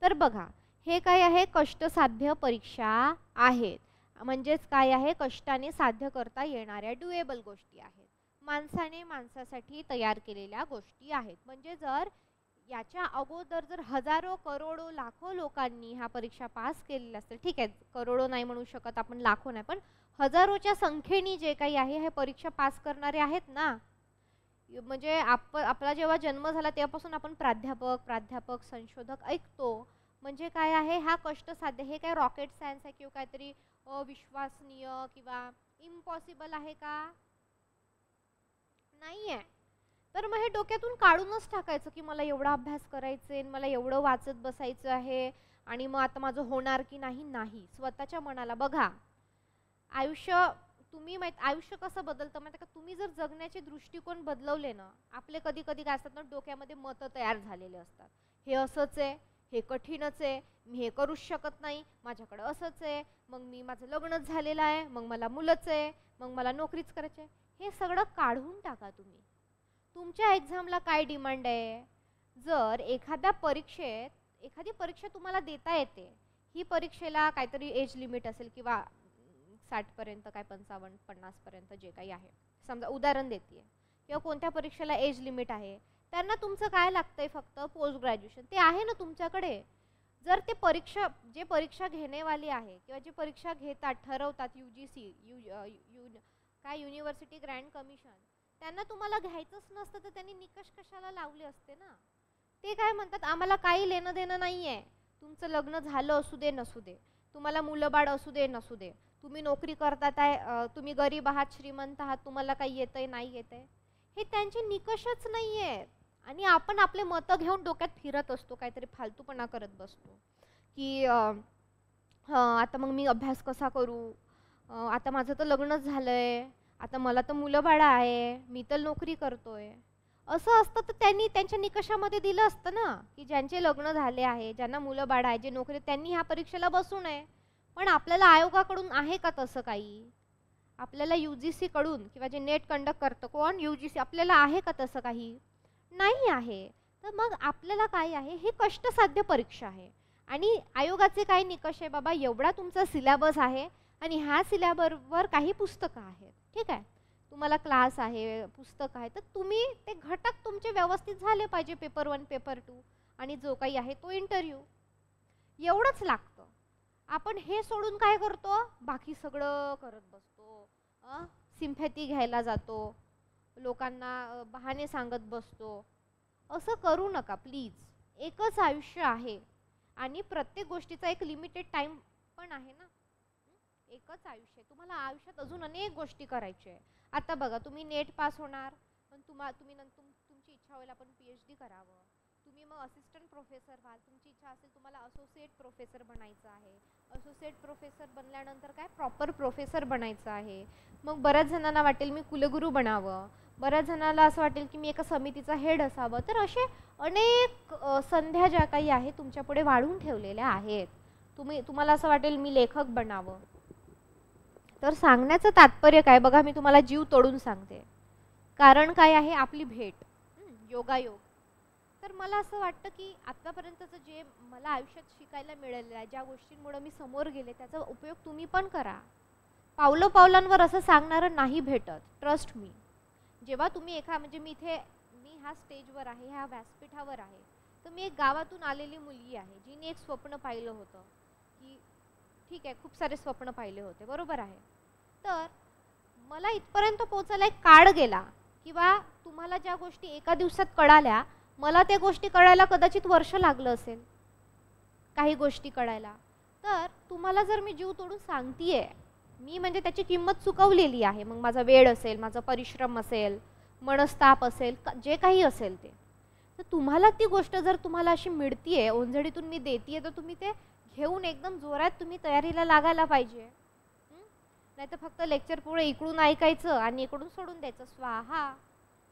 तर बघा, हे काय आहे? कष्टसाध्य परीक्षा आहेत. म्हणजेच काय आहे? कष्टाने साध्य करता येणाऱ्या डुएबल गोष्टी आहेत. माणसाने माणसासाठी तयार केलेल्या गोष्टी आहेत. म्हणजे जर याच्या अगोदर जर हजारो, करोडो, लाखो लोकांनी ह्या परीक्षा पास केलेल्या असतील, ठीक आहे, करोडो नाही म्हणू शकत आपण, लाखो नाही, पण हजारोच्या संख्येने जे काही आहे हे परीक्षा पास करणारे आहेत ना. म्हणजे आपला जेव्हा जन्म झाला तेव्हापासून आपण प्राध्यापक, संशोधक ऐकतो. म्हणजे काय आहे? हा कष्टसाध्य, हे काय रॉकेट सायन्स आहे किंवा काहीतरी अविश्वसनीय किंवा इम्पॉसिबल आहे का? नाही आहे. तर मग हे डोक्यातून काढूनच टाकायचं की मला एवढा अभ्यास करायचे, मला एवढं वाचत बसायचं आहे आणि मग आता माझं होणार की नाही. नाही, स्वतःच्या मनाला बघा. आयुष्य कसं बदलतं माहिती का? तुम्ही जर जगण्याचे दृष्टिकोन बदलवले ना, आपले कधी कधी काय असतात ना, डोक्यामध्ये मतं तयार झालेले असतात. हे असंच आहे, हे कठीणच आहे, मी हे करूच शकत नाही, माझ्याकडे असंच आहे, मग माझं लग्नच झालेलं आहे, मग मला मुलंच आहे, मग मला नोकरीच करायची आहे. हे सगळं काढून टाका तुम्ही. तुमच्या एक्झामला काय डिमांड आहे? जर एखादी परीक्षा तुम्हाला देता येते, ही परीक्षेला काहीतरी एज लिमिट असेल किंवा 60 पर्यंत, काय 55, 50 पर्यंत जे काही आहे, समजा उदाहरण देते, किंवा कोणत्या परीक्षेला एज लिमिट आहे, त्यांना तुमचं काय लागतंय? फक्त पोस्ट ग्रॅज्युएशन. ते आहे ना तुमच्याकडे. जर ते परीक्षा घेणेवाले आहे किंवा जे परीक्षा घेतात, ठरवतात, UGC काय युनिव्हर्सिटी ग्रँड कमिशन, त्यांना तुम्हाला घ्यायचंच नसतं तर त्यांनी निकष कशाला लावले असते ना. ते काय म्हणतात? आम्हाला काही लेणं देणं नाही आहे, तुमचं लग्न झालं असू दे नसू दे, तुम्हाला मुलं बाळ असू दे नसू दे, तुम्ही नोकरी करतात आहे, तुम्ही गरीब आहात, श्रीमंत आहात, तुम्हाला काही येतंय नाही येतंय, हे त्यांचे निकषच नाही आहेत. आणि आपण आपले मतं घेऊन डोक्यात फिरत असतो, काहीतरी फालतूपणा करत बसतो की आता मग मी अभ्यास कसा करू, आता माझं तर लग्नच झालंय, आता मला तर मुलं बाळं आहे, मी तर नोकरी करतोय. असं असतं तर त्यांनी त्यांच्या निकषामध्ये दिलं असतं ना की ज्यांचे लग्न झाले आहे, ज्यांना मुलं बाळं आहे, जे नोकरी, त्यांनी ह्या परीक्षेला बसू नये. पण आपल्याला आयोगाकडून आहे का तसं काही? आपल्याला UGC कडून किंवा जे नेट कंडक्ट करतं कोण? UGC. आपल्याला आहे का तसं काही? नाही आहे. तर मग आपल्याला काय आहे? ही कष्टसाध्य परीक्षा आहे आणि आयोगाचे काय निकष आहे? बाबा एवढा तुमचा सिलेबस आहे आणि ह्या सिलेबसवर काही पुस्तकं आहेत. ठीक आहे, तुम्हाला क्लास आहे, पुस्तक आहे, तर तुम्ही ते घटक तुमचे व्यवस्थित झाले पाहिजे. पेपर 1, पेपर 2 आणि जो काही आहे तो इंटरव्ह्यू, एवढंच लागतं. आपण हे सोडून काय करतो, बाकी सगळं करत बसतो, सिम्पॅथी घ्यायला जातो, लोकांना बहाणे सांगत बसतो. असं करू नका प्लीज. एकच आयुष्य आहे आणि प्रत्येक गोष्टीचा एक लिमिटेड टाइम पण आहे ना. एकच आयुष्य आहे, तुम्हाला आयुष्यात अजून अनेक गोष्टी करायच्या आहे. आता बघा, तुम्ही नेट पास होणार, पण तुम्ही नंतर तुमची इच्छा होईल आपण PhD करावं, तुम्ही मग असिस्टंट प्रोफेसर व्हाल, तुमची इच्छा असेल तुम्हाला असोसिएट प्रोफेसर बनायचं आहे, असोसिएट प्रोफेसर बनल्यानंतर काय प्रॉपर प्रोफेसर बनायचं आहे. मग बऱ्याच जणांना वाटेल मी कुलगुरू बनावं, बऱ्याच जणांना असं वाटेल की मी एका समितीचा हेड असावं. तर असे अनेक संध्या ज्या काही आहे तुमच्या पुढे वाढून ठेवलेल्या आहेत. तुम्हाला असं वाटेल मी लेखक बनावं. तर सांगण्याचं तात्पर्य काय बघा, मी तुम्हाला जीव तोडून सांगते. कारण काय आहे, आपली भेट, योगायोग. तर मला असं वाटतं की आतापर्यंतचं जे मला आयुष्यात शिकायला मिळालेलं आहे, ज्या गोष्टींमुळे मी समोर गेले, त्याचा उपयोग तुम्ही पण करा. पावलोपावलांवर असं सांगणारं नाही भेटत, ट्रस्ट मी. जेव्हा तुम्ही म्हणजे मी ह्या स्टेजवर आहे, ह्या व्यासपीठावर आहे, तर मी एक गावातून आलेली मुलगी आहे जिने एक स्वप्न पाहिलं होतं की ठीक आहे, खूप सारे स्वप्न पाहिले होते, बरोबर आहे. तर मला इथपर्यंत पोहोचायला एक काळ गेला किंवा तुम्हाला ज्या गोष्टी एका दिवसात कळाल्या, मला त्या गोष्टी कळायला कदाचित वर्ष लागलं असेल काही गोष्टी कळायला. तर तुम्हाला जर मी जीव तोडून सांगतेय, मी म्हणजे त्याची किंमत चुकवलेली आहे. मग माझा वेळ असेल, माझा परिश्रम असेल, मनस्ताप असेल, जे काही असेल ते, तर तुम्हाला ती गोष्ट जर तुम्हाला अशी मिळतीये, ओंजळीतून मी देतीये, तर तुम्ही ते घेऊन एकदम जोरात तुम्ही तयारीला लागायला पाहिजे. नाही तर फक्त लेक्चर पुढे इकडून ऐकायचं आणि इकडून सोडून द्यायचं, स्वाहा.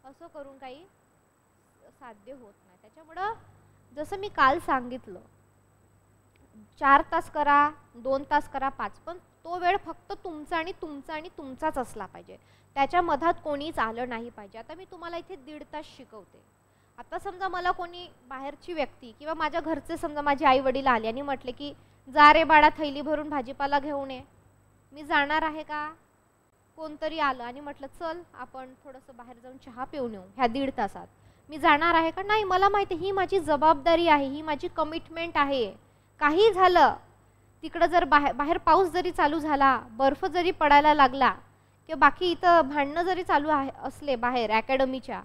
असं करून काही साध्य होत नाही. त्याच्यामुळं जसं मी काल सांगितलं, 4 तास करा, 2 तास करा, 5, पण तो वेळ फक्त तुमचा आणि तुमचा आणि तुमचाच असला पाहिजे. त्याच्या मधात कोणीच आलं नाही पाहिजे. आता मी तुम्हाला इथे 1.5 तास शिकवते. आता समजा मला कोणी बाहेरची व्यक्ती किंवा माझ्या घरचे समजा माझे आई वडील आले आणि म्हटले की जा रे बाळा, थैली भरून भाजीपाला घेऊन ये, मी जाणार आहे का? कोणतरी आलं आणि म्हटलं चल आपण थोडंसं बाहेर जाऊन चहा पिऊन येऊ ह्या 1.5 तासात, मी जाणार आहे का? नाही. मला माहिती ही माझी जबाबदारी आहे, ही माझी कमिटमेंट आहे. काही झालं तिकडं, जर बाहेर पाऊस जरी चालू झाला, बर्फ जरी पडायला लागला किंवा बाकी इथं भांडणं जरी चालू असले बाहेर अकॅडमीच्या,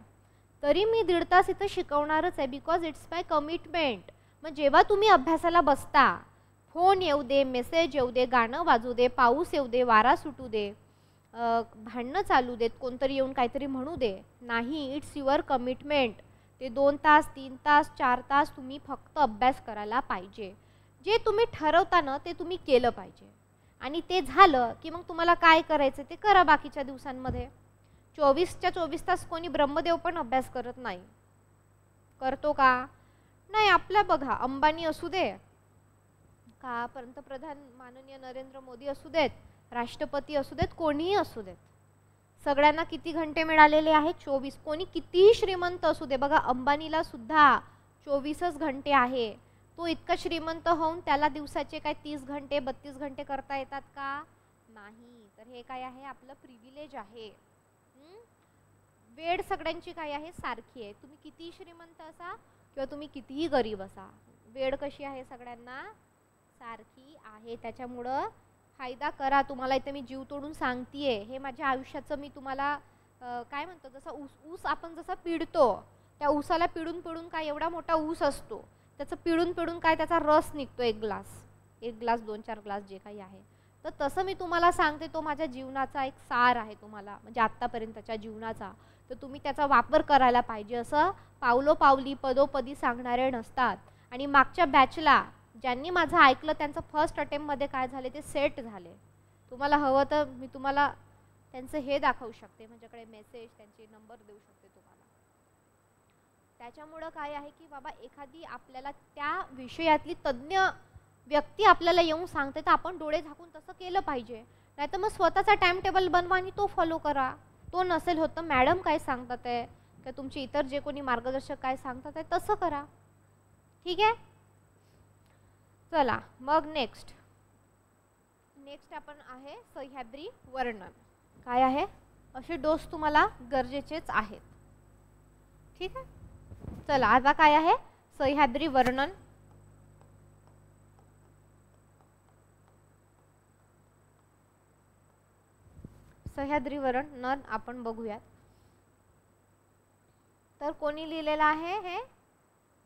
तरी मी 1.5 तास इथं शिकवणारच आहे, बिकॉज इट्स माय कमिटमेंट. मग जेव्हा तुम्ही अभ्यासाला बसता, फोन येऊ दे, मेसेज येऊ दे, गाणं वाजू दे, पाऊस येऊ दे, वारा सुटू दे, भांडणं चालू देत, कोणतरी येऊन काहीतरी म्हणू दे, नाही, इट्स युअर कमिटमेंट. ते 2 तास, 3 तास, 4 तास तुम्ही फक्त अभ्यास करायला पाहिजे. जे तुम्ही ठरवता ना ते तुम्ही केलं पाहिजे. आणि ते झालं की मग तुम्हाला काय करायचं ते करा बाकीच्या दिवसांमध्ये. 24च्या 24 तास कोणी ब्रह्मदेव पण अभ्यास करत नाही. करतो का? नाही. आपला बघा, अंबानी असू दे का, पंतप्रधान माननीय नरेंद्र मोदी असू देत, राष्ट्रपती असू देत, कोणीही असू देत, सगळ्यांना किती घंटे मिळालेले आहेत? 24. कोणी कितीही श्रीमंत असू दे, बघा अंबानीला सुद्धा 24च घंटे आहे. तो इतका श्रीमंत होऊन त्याला दिवसाचे काय 30 घंटे 32 घंटे करता येतात का? नाही. तर हे काय आहे? आपलं प्रिव्हिलेज आहे. वेळ सगळ्यांची काय आहे? सारखी आहे. तुम्ही कितीही श्रीमंत असा किंवा तुम्ही कितीही गरीब असा, वेळ कशी आहे? सगळ्यांना सारखी आहे. त्याच्यामुळं फायदा करा. तुम्हाला इथे मी जीव तोडून सांगतेय, हे माझ्या आयुष्याचं मी तुम्हाला काय म्हणतो, जसं ऊस आपण जसं पिळतो, त्या ऊसाला पिळून पिळून काय एवढा मोठा ऊस असतो, त्याचं पिळून पिळून काय त्याचा रस निघतो, 1 ग्लास 2-4 ग्लास जे काही आहे. तर तसं मी तुम्हाला सांगते, तो माझ्या जीवनाचा एक सार आहे तुम्हाला, म्हणजे आत्तापर्यंतच्या जीवनाचा. तर तुम्ही त्याचा वापर करायला पाहिजे. असं पावलोपावली पदोपदी सांगणारे नसतात. आणि मागच्या बॅचला ज्यांनी माझं ऐकलं त्यांचं फर्स्ट अटेम्प्टमध्ये काय झाले ते सेट झाले. तुम्हाला हवं तर मी तुम्हाला त्यांचं हे दाखवू शकते, माझ्याकडे मेसेज, त्यांचे नंबर देऊ शकते तुम्हाला. त्याच्यामुळं काय आहे की बाबा, एखादी आपल्याला त्या विषयातली तज्ज्ञ व्यक्ती आपल्याला येऊन सांगते तर आपण डोळे झाकून तसं केलं पाहिजे. नाहीतर मग स्वतःचा टाइम टेबल बनवा आणि तो फॉलो करा. तो नसेल होत तर मॅडम काय सांगतात आहे किंवा तुमचे इतर जे कोणी मार्गदर्शक काय सांगतात आहे तसं करा. ठीक आहे. चला मग नेक्स्ट आपण आहे सह्याद्री वर्णन. काय आहे? असे डोस तुम्हाला गरजेचेच आहेत. ठीक आहे. चला आता काय आहे? सह्याद्री वर्णन. सह्याद्री वर्णन आपण बघूयात. तर कोणी लिहिलेलं आहे हे?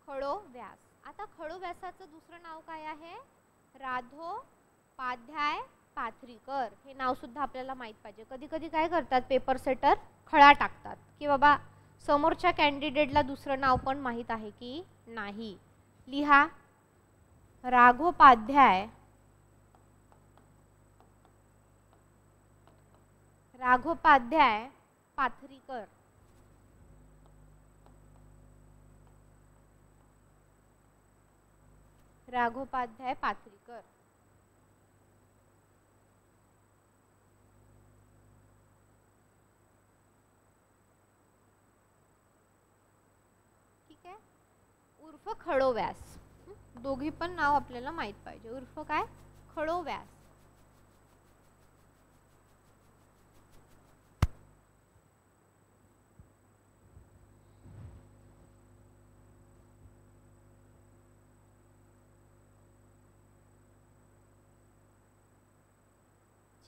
खडोव्यास. आता खडोव्यासाचं दुसरं नाव काय आहे? राधोपाध्याय पाथरीकर. हे नाव सुद्धा आपल्याला माहित पाहिजे. कधी कधी काय करतात पेपर सेटर? खळा टाकतात की बाबा समोरच्या कॅन्डिडेटला दुसरं नाव पण माहित आहे की नाही. लिहा राघोपाध्याय पाथरीकर. राघोपाध्याय पाथरीकर. ठीक आहे. उर्फ खडोव्यास. दोघी पण नाव आपल्याला माहित पाहिजे. उर्फ काय? खडोव्यास.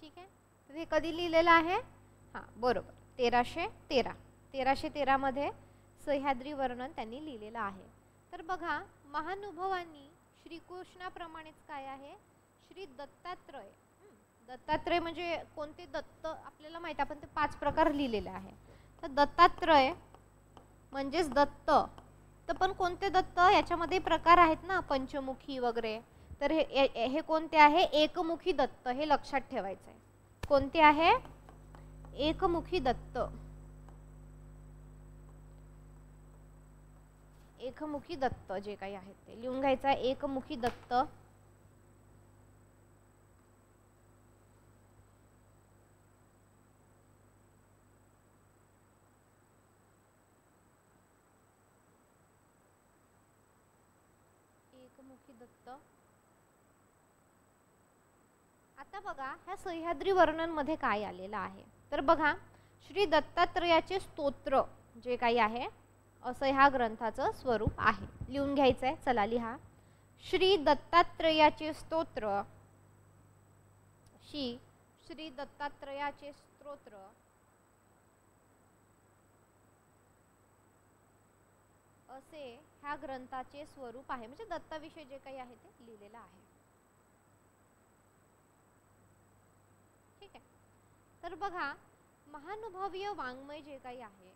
ठीक आहे. तर हे कधी लिहिलेलं आहे? हां बरोबर 1313 मध्ये सह्याद्री वर्णन त्यांनी लिहिलेलं आहे. तर बघा महानुभावांनी श्रीकृष्णाप्रमाणेच काय आहे? श्री दत्तात्रय. दत्तात्रय म्हणजे कोणते दत्त आपल्याला माहिती, आपण ते 5 प्रकार लिहिलेले आहे. तर दत्तात्रय म्हणजेच दत्त. तर पण कोणते दत्त? याच्यामध्ये प्रकार आहेत ना, पंचमुखी वगैरे. तर हे कोणते आहे? एकमुखी दत्त. हे लक्षात ठेवायचं आहे. कोणते आहे? एकमुखी दत्त. एकमुखी दत्त जे काही आहे ते लिहून घ्यायचं आहे. एकमुखी दत्त. एकमुखी दत्त. आता बघा ह्या सह्याद्री वर्णन मध्ये काय आलेलं आहे? तर बघा श्री दत्तात्रयाचे स्तोत्र जे काही आहे असं ह्या ग्रंथाचं स्वरूप आहे. लिहून घ्यायचं आहे. चला लिहा. श्री दत्तात्रयाचे स्तोत्र. श्री दत्तात्रयाचे स्तोत्र असे ह्या ग्रंथाचे स्वरूप आहे. म्हणजे दत्ताविषयी जे काही आहे ते लिहिलेलं आहे. ठीक आहे. तर बघा महानुभावीय वाङ्मय जे काही आहे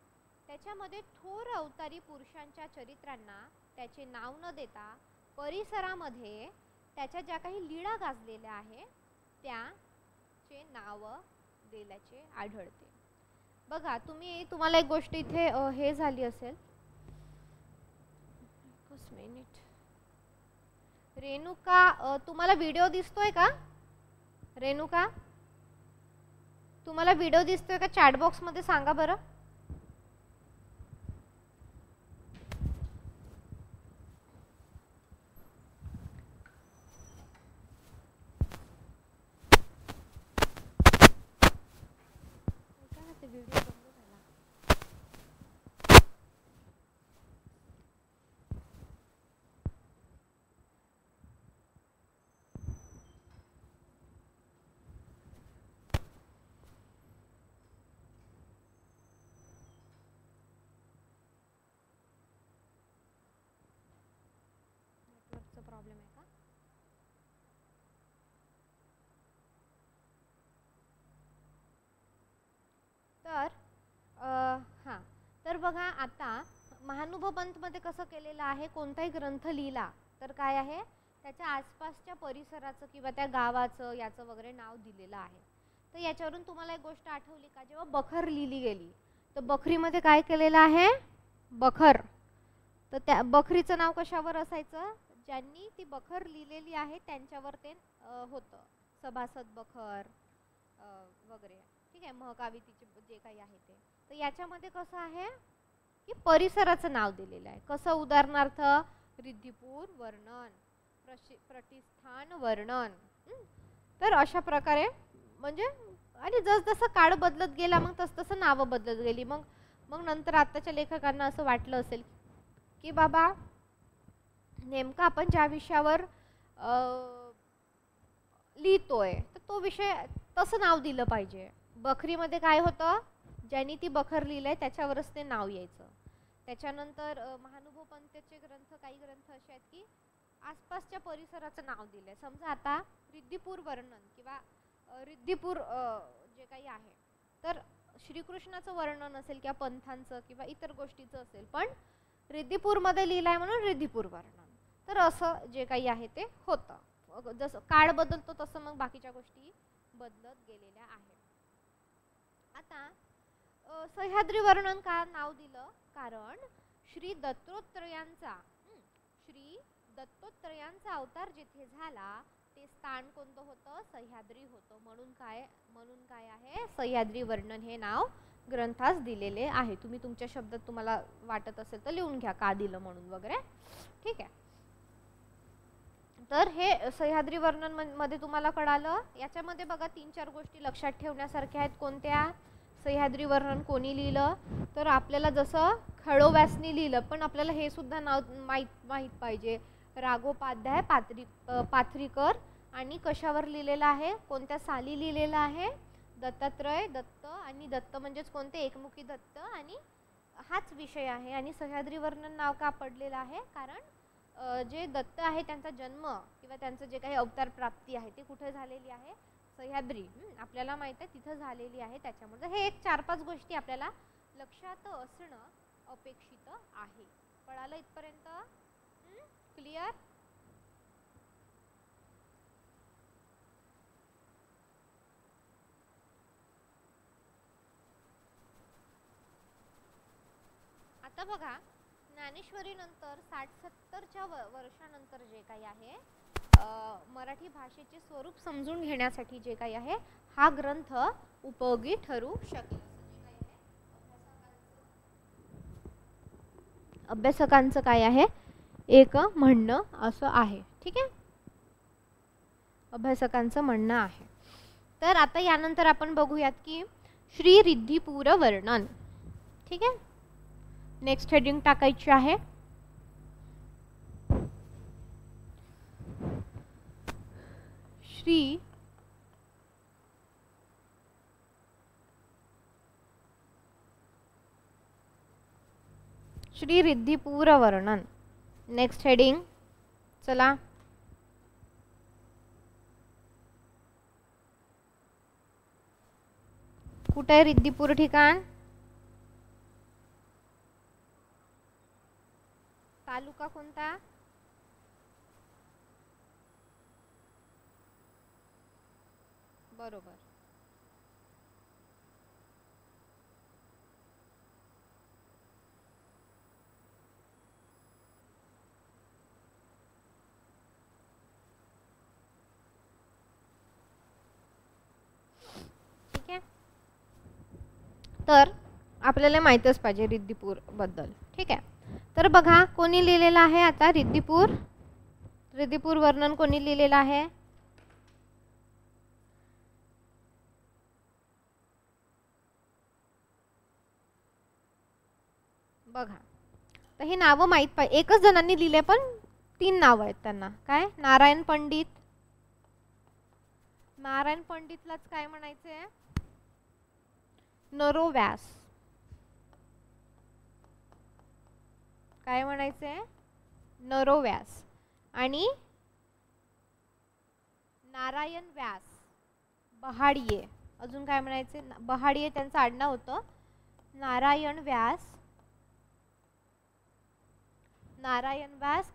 त्याच्यामध्ये थोर अवतारी पुरुषांच्या चरित्रांना त्याचे नाव न देता परिसरामध्ये त्याच्या ज्या काही लीळा गाजलेल्या आहे त्याचे नाव दिल्याचे आढळते. बघा तुम्हाला एक गोष्ट इथे हे झाली असेल. एकच मिनिट. रेणुका तुम्हाला व्हिडिओ दिसतोय का? रेणुका तुम्हाला व्हिडिओ दिसतोय का? चॅट बॉक्स मध्ये सांगा बरं. प्रॉब्लेम आहे का? तर हां तर बघा आता महानुभव पंथ मध्ये कसं केलेलं आहे? कोणताही ग्रंथ लिहिला तर काय आहे त्याच्या आसपासच्या परिसराचं किंवा त्या गावाचं याचं वगैरे नाव दिलेलं आहे. तर याच्यावरून तुम्हाला एक गोष्ट आठवली का? जेव्हा बखर लिहिली गेली तर बखरीमध्ये काय केलेलं आहे? बखर. तर त्या बखरीचं नाव कशावर असायचं? ज्यांनी ती बखर लिहिलेली आहे त्यांच्यावर ते होतं. सभासद बखर वगैरे. ठीक आहे. महकावितीचे जे काही आहे ते. तर याच्यामध्ये कसं आहे की परिसराचं नाव दिलेलं आहे. कसं? उदाहरणार्थ रिद्धिपूर वर्णन, प्रतिष्ठान वर्णन. तर अशा प्रकारे म्हणजे आणि जसजसं काळ बदलत गेला मग तसतसं नावं बदलत गेली. मग नंतर आताच्या लेखकांना असं वाटलं असेल की बाबा नेमका आपण ज्या विषयावर लिहितोय तर तो विषय तसं नाव दिलं पाहिजे. बखरीमध्ये काय होतं, ज्यांनी ती बखर लिहिलंय त्याच्यावरच ते नाव यायचं. त्याच्यानंतर महानुभव पंथाचे ग्रंथ, काही ग्रंथ असे आहेत की आसपासच्या परिसराचं नाव दिलंय. समजा आता रिद्धिपूर वर्णन किंवा रिद्धिपूर जे काही आहे, तर श्रीकृष्णाचं वर्णन असेल किंवा पंथांचं किंवा इतर गोष्टीचं असेल, पण रिद्धिपूरमध्ये लिहिलंय म्हणून रिद्धिपूर वर्णन. तर असं जे काही आहे ते होतं. जसं काळ बदलतो तसं मग बाकीच्या गोष्टी बदलत गेलेल्या आहेत. आता सह्याद्री वर्णन का नाव दिलं, कारण श्री दत्तोत्रयांचा अवतार जिथे झाला ते स्थान कोणतं होतं, सह्याद्री होतं. म्हणून काय आहे, सह्याद्री वर्णन हे नाव ग्रंथास दिलेले आहे. तुम्ही तुमच्या शब्दात तुम्हाला वाटत असेल तर लिहून घ्या का दिलं म्हणून वगैरे, ठीक आहे. तर हे सह्याद्री वर्णन मध्ये तुम्हाला कळालं. याच्यामध्ये बघा 3-4 गोष्टी लक्षात ठेवण्यासारख्या आहेत. कोणत्या? सह्याद्री वर्णन कोणी लिहिलं, तर आपल्याला जसं खळोव्यासनी लिहिलं, पण आपल्याला हे सुद्धा नाव माहीत पाहिजे. राघोपाध्याय पाथरीकर. आणि कशावर लिहिलेलं आहे, कोणत्या साली लिहिलेलं आहे, दत्तात्रय दत्त. आणि दत्त म्हणजेच कोणते, एकमुखी दत्त. आणि हाच विषय आहे. आणि सह्याद्री वर्णन नाव का पडलेलं आहे, कारण जे दत्त आहे त्यांचा जन्म किंवा त्यांचं जे काही अवतार प्राप्ती आहे ते कुठे झालेली आहे, सह्याद्री. आपल्याला माहित आहे तिथं झालेली आहे. त्याच्यामुळे हे एक 4-5 गोष्टी आपल्याला लक्षात असणं अपेक्षित आहे. कळालं इथपर्यंत? क्लिअर? आता बघा, ज्ञानेश्वरी नंतर 60-70च्या वर्षानंतर जे काही आहे, मराठी भाषेचे स्वरूप समजून घेण्यासाठी जे काही आहे हा ग्रंथ उपयोगी ठरू शकेल. अभ्यासकांचं काय आहे, एक म्हणणं असं आहे. ठीक आहे, अभ्यासकांचं म्हणणं आहे. तर आता यानंतर आपण बघूयात की श्री रिद्धिपूर वर्णन. ठीक आहे, नेक्स्ट हेडिंग टाकायची आहे. श्री रिद्धिपूर वर्णन. Next heading. चला, कुठे आहे रिद्धिपूर ठिकाण? तालुका कोणता? बरोबर. ठीक आहे, तर आपल्याला माहीतच पाहिजे रिद्धिपूर बद्दल. ठीक आहे, तर बघा कोणी लिहिलेलं आहे आता रिद्धिपूर वर्णन कोणी लिहिलेलं आहे? बघा, तर हे नावं माहीत पाहिजे. एकच जणांनी लिहिले पण 3 नावं आहेत त्यांना. काय? नारायण पंडित. नारायण पंडितलाच काय म्हणायचंय? नरोव्यास. काय म्हणायचंय? नरोव्यास. आणि नारायण व्यास बहाडिये. अजून काय म्हणायचे? बहाडिये त्यांचं आडनाव होतं. नारायण व्यास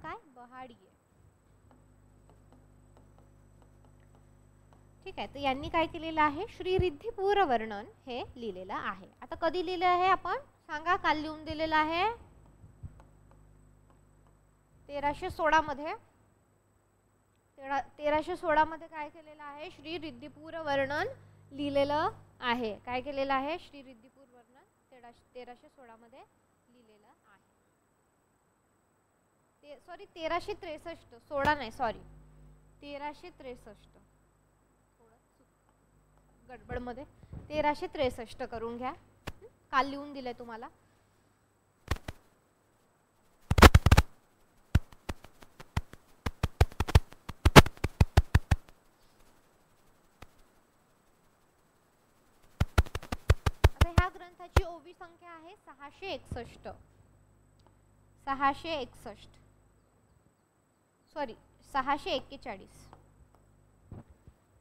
काय? बहाडिये. ठीक आहे, तर यांनी काय केलेलं आहे? श्री रिद्धिपूर वर्णन हे लिहिलेलं आहे. आता कधी लिहिलं आहे आपण सांगा? काल लिहून दिलेलं आहे 1316 मध्ये. 1316 मध्ये काय केलेलं आहे? श्री रिद्धिपूर वर्णन लिहिलेलं आहे. काय केलेलं आहे? श्री रिद्धिपूर वर्णन 1316 मध्ये लिहिलेलं आहे. सॉरी 1363, 16 नाही, सॉरी 1363. गडबड मध्ये 1363 करून घ्या. काल लिहून दिलंय तुम्हाला. ग्रंथाची ओवी संख्या आहे 661. 641 सॉरी 641.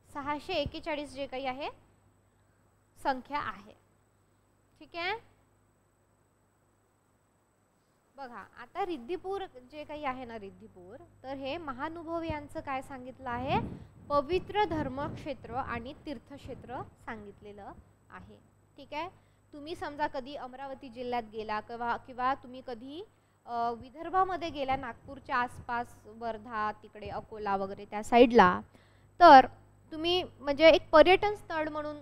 641 जे काही आहे संख्या आहे. ठीक आहे. बघा आता रिद्धिपूर जे काही आहे ना, रिद्धिपूर, तर हे महानुभव यांचं काय सांगितलं आहे, पवित्र धर्मक्षेत्र आणि तीर्थक्षेत्र सांगितलेलं आहे. ठीक आहे. तुम्ही समजा कधी अमरावती जिल्ह्यात गेला किंवा तुम्ही कधी विदर्भामध्ये गेला, नागपूरच्या आसपास, वर्धा, तिकडे अकोला वगैरे त्या साईडला, तर तुम्ही म्हणजे एक पर्यटन स्थळ म्हणून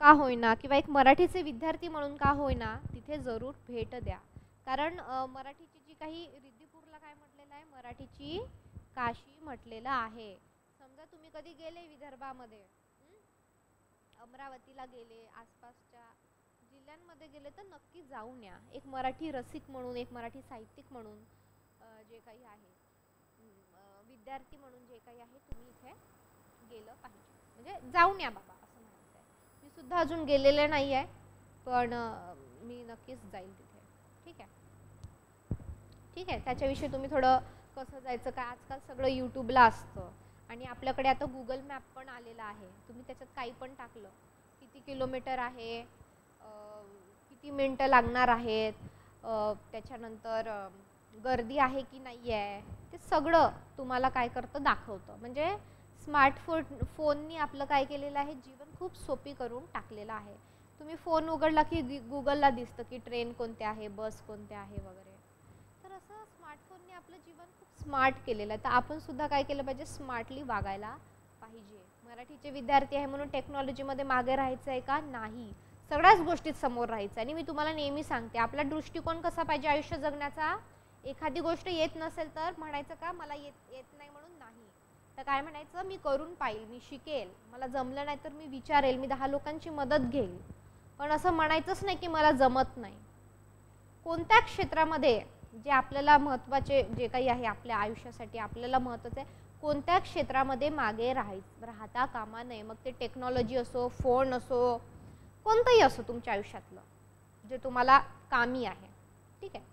का होईना किंवा एक मराठीचे विद्यार्थी म्हणून का होईना तिथे जरूर भेट द्या. कारण मराठीची जी काही, रिद्धिपूरला काय म्हटलेलं आहे, मराठीची काशी म्हटलेलं आहे. समजा तुम्ही कधी गेले विदर्भामध्ये, अमरावतीला गेले, आसपासच्या जिल्ह्यांमध्ये गेले, तर नक्की जाऊन या. एक मराठी रसिक म्हणून, एक मराठी साहित्यिक म्हणून जे काही आहे, विद्यार्थी म्हणून जे काही आहे, तुम्ही इथे गेलं पाहिजे. म्हणजे जाऊन या बाबा असं म्हणायचं आहे. मी सुद्धा अजून गेलेले नाही आहे, पण मी नक्कीच जाईल तिथे. ठीक आहे. ठीक आहे. त्याच्याविषयी तुम्ही थोडं कसं जायचं काय, आजकाल सगळं यूट्यूबला असतं आणि आपल्याकडे आता गुगल मॅप पण आलेला आहे. तुम्ही त्याच्यात काही पण टाकलं, किती किलोमीटर आहे, किती मिनटं लागणार आहेत, त्याच्यानंतर गर्दी आहे की नाही आहे, ते सगळं तुम्हाला काय करतं, दाखवतं. म्हणजे फोननी आपलं काय केलेलं आहे, जीवन खूप सोपी करून टाकलेलं आहे. तुम्ही फोन उघडला की गुगलला दिसतं की ट्रेन कोणत्या आहे, बस कोणत्या आहे वगैरे. तर असं स्मार्टफोनने आपलं जीवन खूप स्मार्ट केलेलं आहे. तर आपण सुद्धा काय केलं पाहिजे, स्मार्टली वागायला पाहिजे. मराठीचे विद्यार्थी आहे म्हणून टेक्नॉलॉजीमध्ये मागे राहायचं आहे का, नाही. सगळ्याच गोष्टीत समोर राहायचं. आणि मी तुम्हाला नेहमी सांगते, आपला दृष्टिकोन कसा पाहिजे आयुष्य जगण्याचा. एखादी गोष्ट येत नसेल तर म्हणायचं का मला येत नाही म्हणून नाही, तर काय म्हणायचं, मी करून पाहिल, मी शिकेल, मला जमलं नाही तर मी विचारेल, मी 10 लोकांची मदत घेईल. पण असं म्हणायचंच नाही की मला जमत नाही. कोणत्या क्षेत्रामध्ये जे आपल्याला महत्त्वाचे जे काही आहे आपल्या आयुष्यासाठी आपल्याला महत्त्वाचं आहे, कोणत्या क्षेत्रामध्ये मागे राहता कामा नये. मग ते टेक्नॉलॉजी असो, फोन असो, कोणतंही असो तुमच्या आयुष्यातलं जे तुम्हाला कामी आहे. ठीक आहे.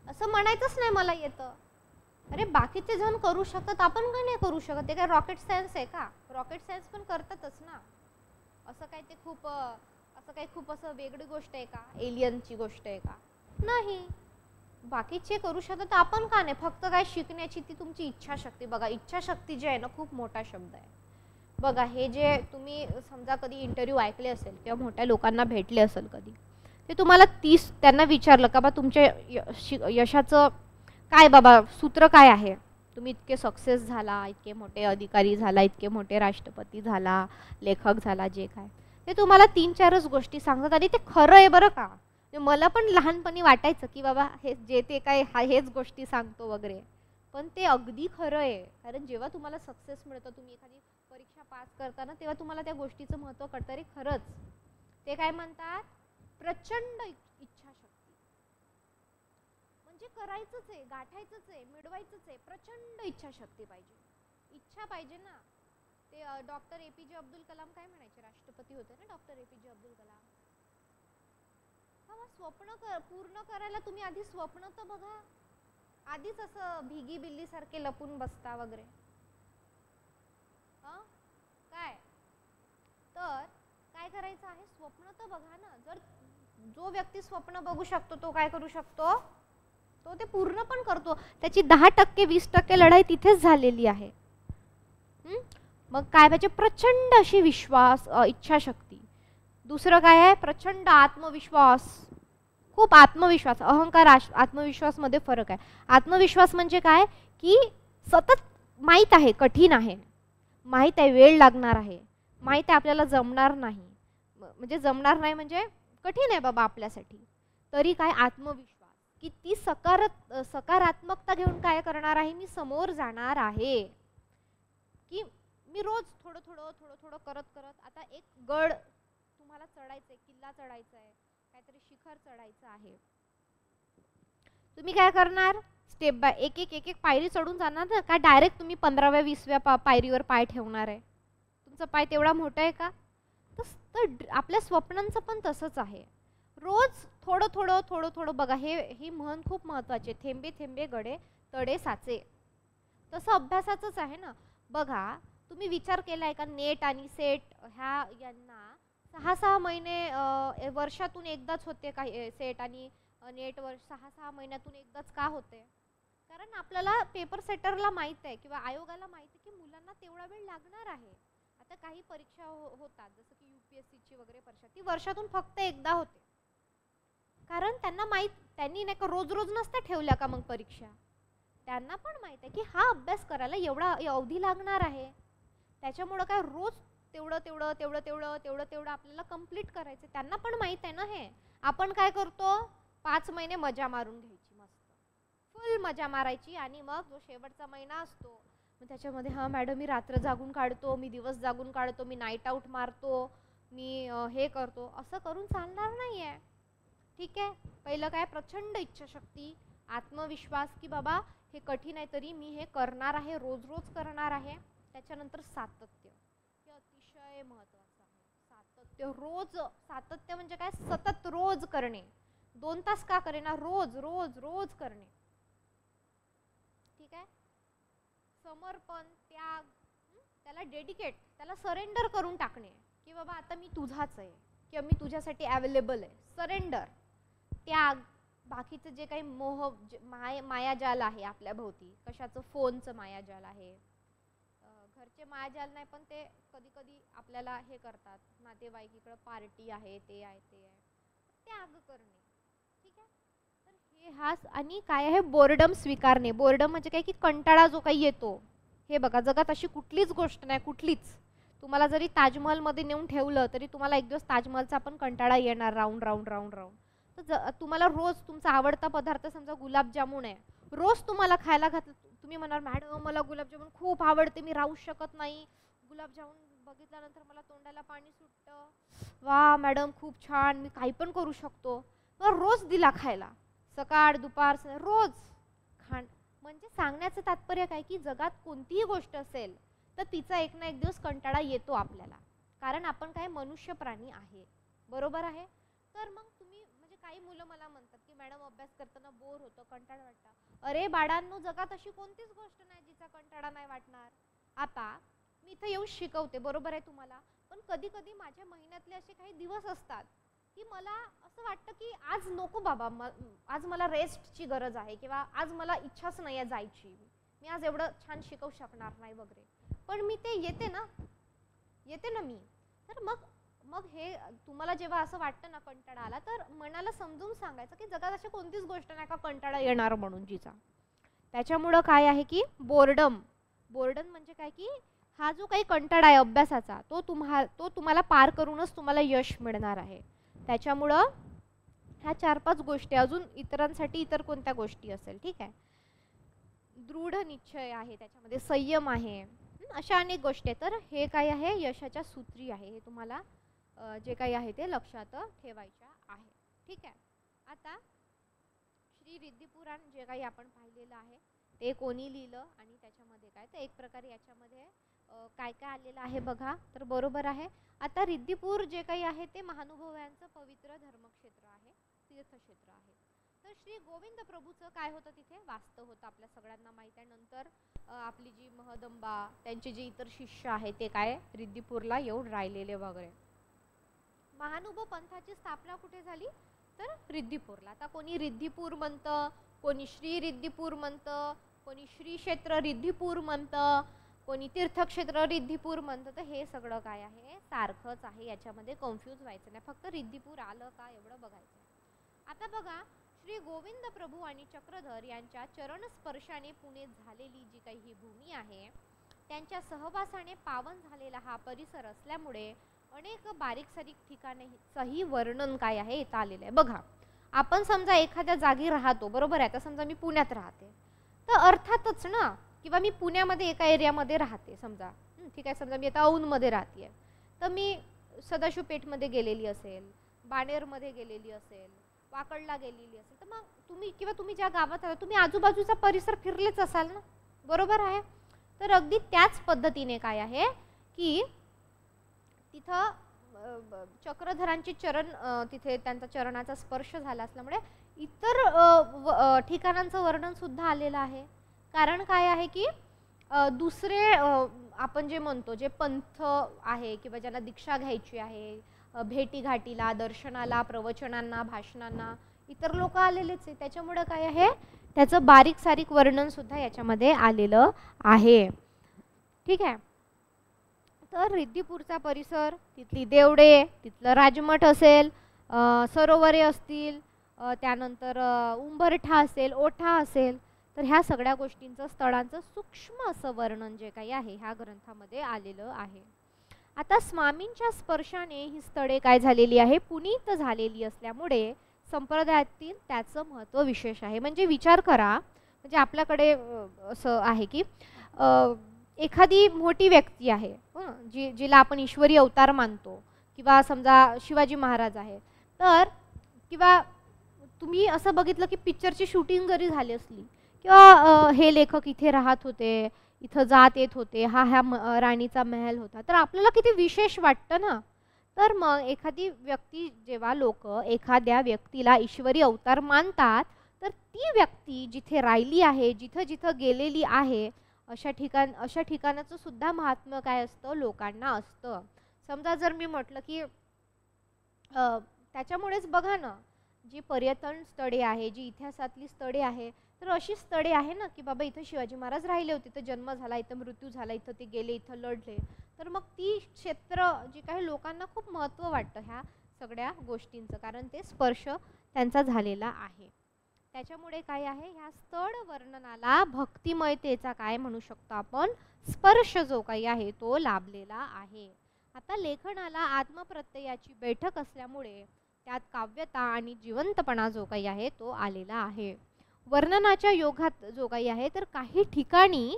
असं म्हणायचंच नाही मला येतं. अरे बाकीचे जण करू शकतात, आपण का नाही करू शकत. ते काय रॉकेट सायन्स आहे का, रॉकेट सायन्स पण करतातच ना. असं काय ते खूप असं वेगळी गोष्ट आहे का, एलियनची गोष्ट आहे का, नाही. बाकीचे करू शकतात, आपण का नाही. फक्त काय शिकण्याची ती तुमची इच्छाशक्ती. बघा इच्छाशक्ती जी आहे ना, खूप मोठा शब्द आहे. बघा हे जे तुम्ही समजा कधी इंटरव्ह्यू ऐकले असेल किंवा मोठ्या लोकांना भेटले असेल कधी, ते तुम्हाला त्यांना विचारलं का बा तुमच्या यशाचं काय बाबा सूत्र काय आहे, तुम्ही इतके सक्सेस झाला, इतके मोठे अधिकारी झाला, इतके मोठे राष्ट्रपती झाला, लेखक झाला, जे काय, ते तुम्हाला 3-4च गोष्टी सांगतात. आणि ते खरं आहे बरं का. मला पण लहानपणी वाटायचं की बाबा हे जे ते काय हेच गोष्टी सांगतो वगैरे, पण ते अगदी खरं आहे. कारण जेव्हा तुम्हाला सक्सेस मिळतं, तुम्ही एखादी परीक्षा पास करताना, तेव्हा तुम्हाला त्या गोष्टीचं महत्त्व कळतं. अरे खरंच ते काय म्हणतात, प्रचंड इच्छाशक्ती. म्हणजे करायचंच आहे, गाठायचंच आहे, मिळवायचंच आहे, प्रचंड इच्छाशक्ती पाहिजे. इच्छा पाहिजे ना. ते डॉक्टर APJ अब्दुल कलाम काय म्हणायचे, राष्ट्रपती होते ना डॉक्टर APJ अब्दुल कलाम. स्वप्न पूर्ण करायला तुम्ही आधी स्वप्न तर बघा. आधीच असं भिगी बिल्ली सारखे लपून बसता वगैरे. काय तर काय करायचं आहे, स्वप्न तर बघा ना. जर जो व्यक्ती स्वप्न बघू शकतो तो काय करू शकतो, तो ते पूर्ण पण करतो. त्याची 10% 20% लढाई तिथेच झालेली आहे. मग काय पाहिजे, प्रचंड अशी विश्वास, इच्छाशक्ती. दुसरं काय आहे, प्रचंड आत्मविश्वास. खूप आत्मविश्वास. अहंकार आत्मविश्वास मध्ये फरक आहे. आत्मविश्वास म्हणजे काय की सतत माहीत आहे कठीण आहे, माहीत आहे वेळ लागणार आहे, माहीत आहे आपल्याला जमणार नाही, म्हणजे जमणार नाही म्हणजे कठीण आहे बाबा आपल्यासाठी, तरी काय आत्मविश्वास की ती सकारात्मकता घेऊन काय करणार आहे, मी समोर जाणार आहे. की मी रोज थोडं थोडं करत आता एक गड तुम्हाला चढायचं आहे, किल्ला चढायचा आहे, काहीतरी शिखर चढायचं आहे, तुम्ही काय करणार, स्टेप बाय एक एक पायरी चढून जाणार ना. का डायरेक्ट तुम्ही 15व्या 20व्या पायरीवर पाय ठेवणार आहे, तुमचा पाय तेवढा मोठा आहे का. तर आपल्या स्वप्नांचं पण तसंच आहे. रोज थोडं थोडं थोडं थोडं बघा, ही म्हण खूप महत्त्वाची आहे, थेंबे थेंबे गडे तडे साचे. तसं अभ्यासाचंच आहे ना. बघा तुम्ही विचार केलाय का, नेट आणि सेट ह्या यांना 6-6 महिने वर्षातून एकदाच होते का सेट आणि नेट 6-6 महिन्यातून एकदाच का होते? कारण आपल्याला पेपर सेटरला माहीत आहे किंवा आयोगाला माहिती आहे की मुलांना तेवढा वेळ लागणार आहे. आता काही परीक्षा होतात जसं की UPSCची वगैरे परीक्षा, ती वर्षातून फक्त एकदा होते. कारण त्यांना माहीत, त्यांनी नाही का रोज रोज नसत्या ठेवल्या का मग परीक्षा, त्यांना पण माहीत आहे की हा अभ्यास करायला एवढा अवधी लागणार आहे. त्याच्यामुळं काय रोज तेवढं तेवढं तेवढं तेवढं तेवढं तेवढं आपल्याला कंप्लीट करायचं. त्यांना पण माहीत आहे ना हे. आपण काय करतो, 5 महिने मजा मारून घ्यायची, मस्त फुल मजा मारायची, आणि मग जो शेवटचा महिना असतो मग त्याच्यामध्ये हां मॅडम मी रात्र जागून काढतो, मी दिवस जागून काढतो, मी नाईट आऊट मारतो, मी हे करतो. असं करून चालणार नाही आहे. ठीक आहे. पहिलं काय, प्रचंड इच्छाशक्ती, आत्मविश्वास की बाबा हे कठीण आहे तरी मी हे करणार आहे, रोज रोज करणार आहे. त्याच्यानंतर सातत्य, हे अतिशय महत्त्वाचं आहे. सातत्य, रोज, सातत्य म्हणजे काय, सतत रोज करणे. 2 तास का करेना, रोज रोज रोज करणे. ठीक आहे. समर्पण, त्याग, त्याला डेडिकेट, त्याला सरेंडर करून टाकणे की बाबा आता मी तुझाच आहे किंवा मी तुझ्यासाठी अवेलेबल आहे. सरेंडर, त्याग, बाकीचं जे काही मोह मायाजाल आहे आपल्या भोवती, कशाचं, फोनचं मायाजाल आहे, घरचे मायाजाल नाही पण ते कधी कधी आपल्याला हे करतात, नातेवाईक इकडं पार्टी आहे, ते आहे, ते आहे, त्याग करणे. ठीक आहे. तर हे हाच. आणि काय आहे, बोर्डम स्वीकारणे. बोर्डम म्हणजे काय की कंटाळा जो काही येतो. हे बघा, जगात अशी कुठलीच गोष्ट नाही, कुठलीच, तुम्हाला जरी ताजमहलमध्ये नेऊन ठेवलं तरी तुम्हाला एक दिवस ताजमहलचा पण कंटाळा येणार, राऊंड राऊंड राऊंड राऊंड. तर तुम्हाला रोज तुमचा आवडता पदार्थ समजा गुलाबजामुन आहे, रोज तुम्हाला खायला घातलं, तुम्ही म्हणाल मॅडम मला गुलाबजामुन खूप आवडते, मी राहू शकत नाही, गुलाबजामुन बघितल्यानंतर मला तोंडाला पाणी सुटतं, वा मॅडम खूप छान, मी काही पण करू शकतो. तर रोज दिला खायला, सकाळ दुपार रोज खाण. म्हणजे सांगण्याचं तात्पर्य काय की जगात कोणतीही गोष्ट असेल तर तिचा एक ना एक दिवस कंटाळा येतो आपल्याला, कारण आपण काय मनुष्य प्राणी आहे. बरोबर आहे. तर मग तुम्ही म्हणजे काही मुलं मला म्हणतात की मॅडम अभ्यास करताना बोर होतं, कंटाळा वाटतं. अरे बाळांनो, जगात अशी कोणतीच गोष्ट नाही जिचा कंटाळा नाही वाटणार. आता मी इथं येऊन शिकवते, बरोबर आहे तुम्हाला, पण कधी कधी माझ्या महिन्यातले असे काही दिवस असतात की मला असं वाटतं की आज नको बाबा, आज मला रेस्टची गरज आहे किंवा आज मला इच्छाच नाही आहे जायची, मी आज एवढं छान शिकवू शकणार नाही वगैरे, पण मी ते येते ना मी. तर मग हे तुम्हाला जेव्हा असं वाटतं ना कंटाळा आला, तर मनाला समजून सांगायचं की जगात अशी कोणतीच गोष्ट नाही का कंटाळा येणार म्हणून जिचा. त्याच्यामुळं काय आहे की बोर्डम म्हणजे काय की हा जो काही कंटाळा आहे अभ्यासाचा तो तुम्हाला पार करूनच तुम्हाला यश मिळणार आहे. त्याच्यामुळं ह्या 4-5 गोष्टी, अजून इतरांसाठी इतर कोणत्या गोष्टी असेल, ठीक आहे, दृढ निश्चय आहे, त्याच्यामध्ये संयम आहे, अशा अनेक गोष्टी आहेत. तर हे काय आहे, यशाच्या सूत्री आहे. हे तुम्हाला जे काही आहे ते लक्षात ठेवायच्या आहे. ठीक आहे. आता श्री रिद्धिपुराण जे काही आपण पाहिलेलं आहे ते कोणी लिहिलं आणि त्याच्यामध्ये काय, तर एक प्रकारे याच्यामध्ये काय काय आलेलं आहे बघा. तर बरोबर आहे. आता रिद्धिपूर जे काही आहे ते महानुभावांचं पवित्र धर्मक्षेत्र आहे, तीर्थक्षेत्र आहे. तर श्री गोविंद प्रभूचं काय होतं तिथे, वास्तव होतं, आपल्या सगळ्यांना माहिती आहे. नंतर आपली जी महदंबा, त्यांचे जे इतर शिष्य आहेत ते काय रिद्धिपूरला येऊन राहिलेले वगैरे. महानुभव पंथाची स्थापना कुठे झाली, तर रिद्धिपूरला. आता कोणी रिद्धिपूर म्हणतं, कोणी श्री रिद्धिपूर म्हणतं, कोणी श्री क्षेत्र रिद्धिपूर म्हणतं, कोणी तीर्थक्षेत्र रिद्धिपूर म्हणतं. तर हे सगळं काय आहे, सारखंच आहे, याच्यामध्ये कन्फ्यूज व्हायचं नाही, फक्त रिद्धिपूर आलं का एवढं बघायचं. आता बघा, श्री गोविंद प्रभू आणि चक्रधर यांच्या चरणस्पर्शाने पुणे झालेली जी काही ही भूमी आहे, त्यांच्या सहवासाने पावन झालेला हा परिसर असल्यामुळे अनेक बारीक सारीक ठिकाणीचंही वर्णन काय आहे इथं आलेलं आहे. बघा, आपण समजा एखाद्या जागी राहतो, बरोबर आहे. आता समजा मी पुण्यात राहते, तर अर्थातच ना, किंवा मी पुण्यामध्ये एका एरियामध्ये राहते समजा, ठीक आहे, समजा मी आता औंधमध्ये राहते, तर मी सदाशिव पेठमध्ये गेलेली असेल, बाणेरमध्ये गेलेली असेल, वाकडला गेलेली असेल, तर मग तुम्ही ज्या गावात आहात तुम्ही आजूबाजूचा परिसर फिरलेच असाल ना, बरोबर आहे. तर अगदी त्याच पद्धतीने काय आहे की तिथं चक्रधरांची चरण तिथे त्यांचा चरणाचा स्पर्श झाला असल्यामुळे इतर ठिकाणांचं वर्णन सुद्धा आलेलं आहे. कारण काय आहे की दुसरे आपण जे म्हणतो जे पंथ आहे किंवा ज्यांना दीक्षा घ्यायची आहे, भेटीघाटीला, दर्शनाला, प्रवचनांना, भाषणांना इतर लोक आलेलेच आहे. त्याच्यामुळे काय आहे, त्याचं बारीक सारीक वर्णन सुद्धा याच्यामध्ये आलेलं आहे. ठीक आहे. तर रिद्धिपूरचा परिसर, तिथली देवडे, तिथलं राजमठ असेल, सरोवरे असतील, त्यानंतर उंबरठा असेल, ओठा असेल, तर ह्या सगळ्या गोष्टींचं स्थळांचं सूक्ष्म असं वर्णन जे काही आहे ह्या ग्रंथामध्ये आलेलं आहे. आता स्वामींच्या स्पर्शाने ही स्थळे काय झालेली आहे, पुनीत झालेली असल्यामुळे संप्रदायातील त्याचं महत्त्व विशेष आहे. म्हणजे विचार करा, म्हणजे आपल्याकडे असं आहे की एखादी मोठी व्यक्ती आहे जिला आपण ईश्वरी अवतार मानतो, किंवा समजा शिवाजी महाराज आहे, तर किंवा तुम्ही असं बघितलं की पिक्चरची शूटिंग जरी झाली असली किंवा हे लेखक इथे राहत होते, इथं जात येत होते, ह्या राणीचा महल होता, तर आपल्याला किती विशेष वाटतं ना. तर मग एखादी व्यक्ती, जेव्हा लोक एखाद्या व्यक्तीला ईश्वरी अवतार मानतात, तर ती व्यक्ती जिथे राहिली आहे, जिथं जिथं गेलेली आहे, अशा ठिकाणाचं सुद्धा महात्म्य काय असतं, लोकांना असतं. समजा जर मी म्हटलं की त्याच्यामुळेच बघा ना, जी पर्यटन स्थळे आहे, जी इतिहासातली स्थळे आहे, तर अशी स्थळे आहे ना की बाबा इथं शिवाजी महाराज राहिले होते, इथं जन्म झाला, इथं मृत्यू झाला, इथं ते गेले, इथं लढले, तर मग ती क्षेत्र जी काही लोकांना खूप महत्त्व वाटतं ह्या सगळ्या गोष्टींचं, कारण ते स्पर्श त्यांचा झालेला आहे. त्याच्यामुळे काय आहे, ह्या स्थळ वर्णनाला भक्तिमयतेचा काय म्हणू शकतो आपण, स्पर्श जो काही आहे तो लाभलेला आहे. आता लेखनाला आत्मप्रत्ययाची बैठक असल्यामुळे त्यात काव्यता आणि जिवंतपणा जो काही आहे तो आलेला आहे. वर्णनाच्या योगात जो काही आहे, तर काही ठिकाणी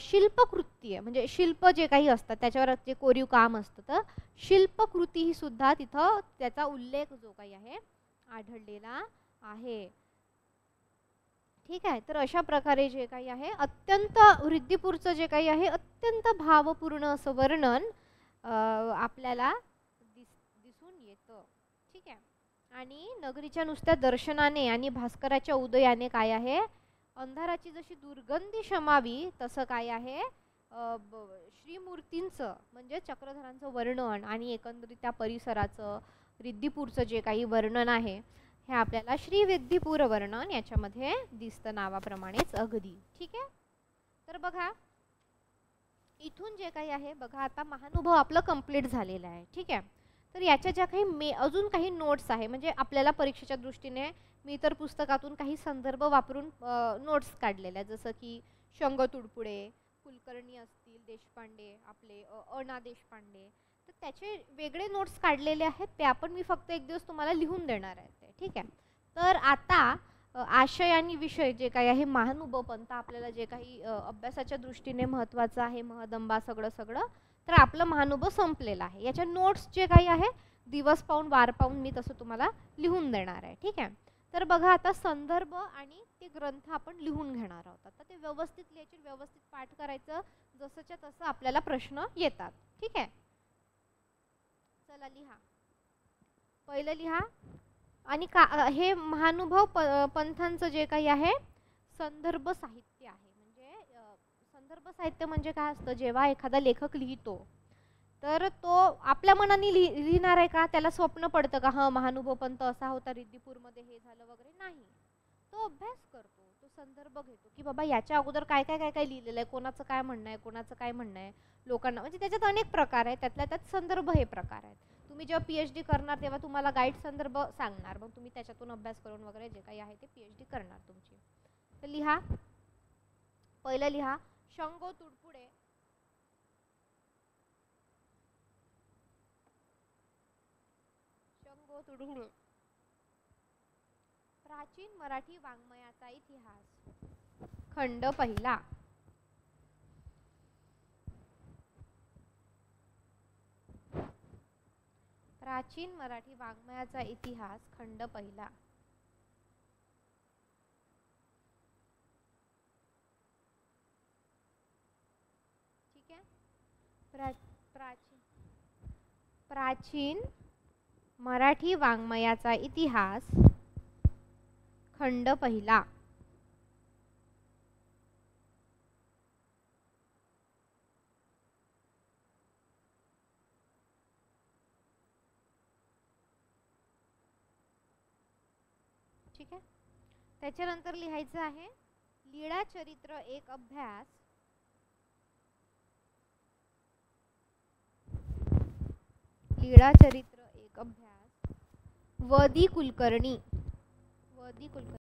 शिल्पकृती आहे, म्हणजे शिल्प जे काही असतात त्याच्यावर जे कोरीव काम असतं, तर शिल्पकृती ही सुद्धा तिथं त्याचा उल्लेख जो काही आहे आढळलेला आहे. ठीक आहे. तर अशा प्रकारे जे काही आहे, अत्यंत रिद्धिपूरचं जे काही आहे अत्यंत भावपूर्ण असं वर्णन आपल्याला दिसून येतं. ठीक आहे. आणि नगरीच्या नुसत्या दर्शनाने आणि भास्कराच्या उदयाने काय आहे, अंधाराची जशी दुर्गंधी शमावी, तसं काय आहे, श्रीमूर्तींचं म्हणजे चक्रधरांचं वर्णन आणि एकंदरीत त्या परिसराचं, रिद्धिपूरचं जे काही वर्णन आहे, हे आपल्याला श्री रिद्धिपूर वर्णन याच्यामध्ये दिसतं नावाप्रमाणेच अगदी. ठीक आहे. तर बघा इथून जे काही आहे, बघा आता महानुभव आपलं कंप्लीट झालेलं आहे. ठीक आहे. तर याच्या ज्या काही अजून काही नोट्स आहे, म्हणजे आपल्याला परीक्षेच्या दृष्टीने मी तर पुस्तकातून काही संदर्भ वापरून नोट्स काढलेल्या, जसं की शंग तुडपुडे, कुलकर्णी असतील, देशपांडे आपले, अना देशपांडे, तर त्याचे वेगळे नोट्स काढलेले आहेत, ते आपण मी फक्त एक दिवस तुम्हाला लिहून देणार आहे. ठीक आहे. तर आता आशय आणि विषय जे काही आहे, महानुभव पंथ आपल्याला जे काही अभ्यासाच्या दृष्टीने महत्त्वाचं आहे, महदंबा सगळं, तर आपलं महानुभव संपलेलं आहे. याच्या नोट्स जे काही आहे दिवस पाहून वार पाहून मी तसं तुम्हाला लिहून देणार आहे. ठीक आहे. तर बघा आता संदर्भ आणि ते ग्रंथ आपण लिहून घेणार आहोत. आता ते व्यवस्थित लिहायचे, व्यवस्थित पाठ करायचं, जसंच्या तसं आपल्याला प्रश्न येतात. ठीक आहे. चला लिहा. पहिलं लिहा. आणि हे महानुभव पंथांचं जे काही आहे संदर्भ साहित्य आहे. म्हणजे संदर्भ साहित्य म्हणजे काय असतं, जेव्हा एखादा लेखक लिहितो तर तो आपल्या मनाने लिहिणार आहे का, त्याला स्वप्न पडतं का हा महानुभव पंथ असा होता, रिद्धिपूरमध्ये हे झालं वगैरे, नाही. तो अभ्यास करतो, तो संदर्भ घेतो की बाबा याच्या अगोदर काय काय काय काय लिहिलेलं आहे, कोणाचं काय म्हणणं आहे, कोणाचं काय म्हणणं आहे, लोकांना, म्हणजे त्याच्यात अनेक प्रकार आहेत, त्यातल्या त्यात संदर्भ हे प्रकार आहेत. तुम्ही जेव्हा PhD करणार तेव्हा तुम्हाला गाईड संदर्भ सांगणार, मग तुम्ही त्याच्यातून अभ्यास करून वगैरे जे काही आहे ते PhD करणार तुमची. तर लिहा. पहिलं लिहा, शंगो तुडपुडे. शंगो तुडपुडे, प्राचीन मराठी वाङ्मयाचा इतिहास, खंड पहिला. प्राचीन मराठी वाङ्मयाचा इतिहास, खंड पहिला. ठीक आहे. प्राचीन मराठी वाङ्मयाचा इतिहास खंड पहिला. ठीक आहे. त्याच्यानंतर लिहायचं आहे लीळा चरित्र एक अभ्यास. लीळा चरित्र एक अभ्यास. वदी कुलकर्णी.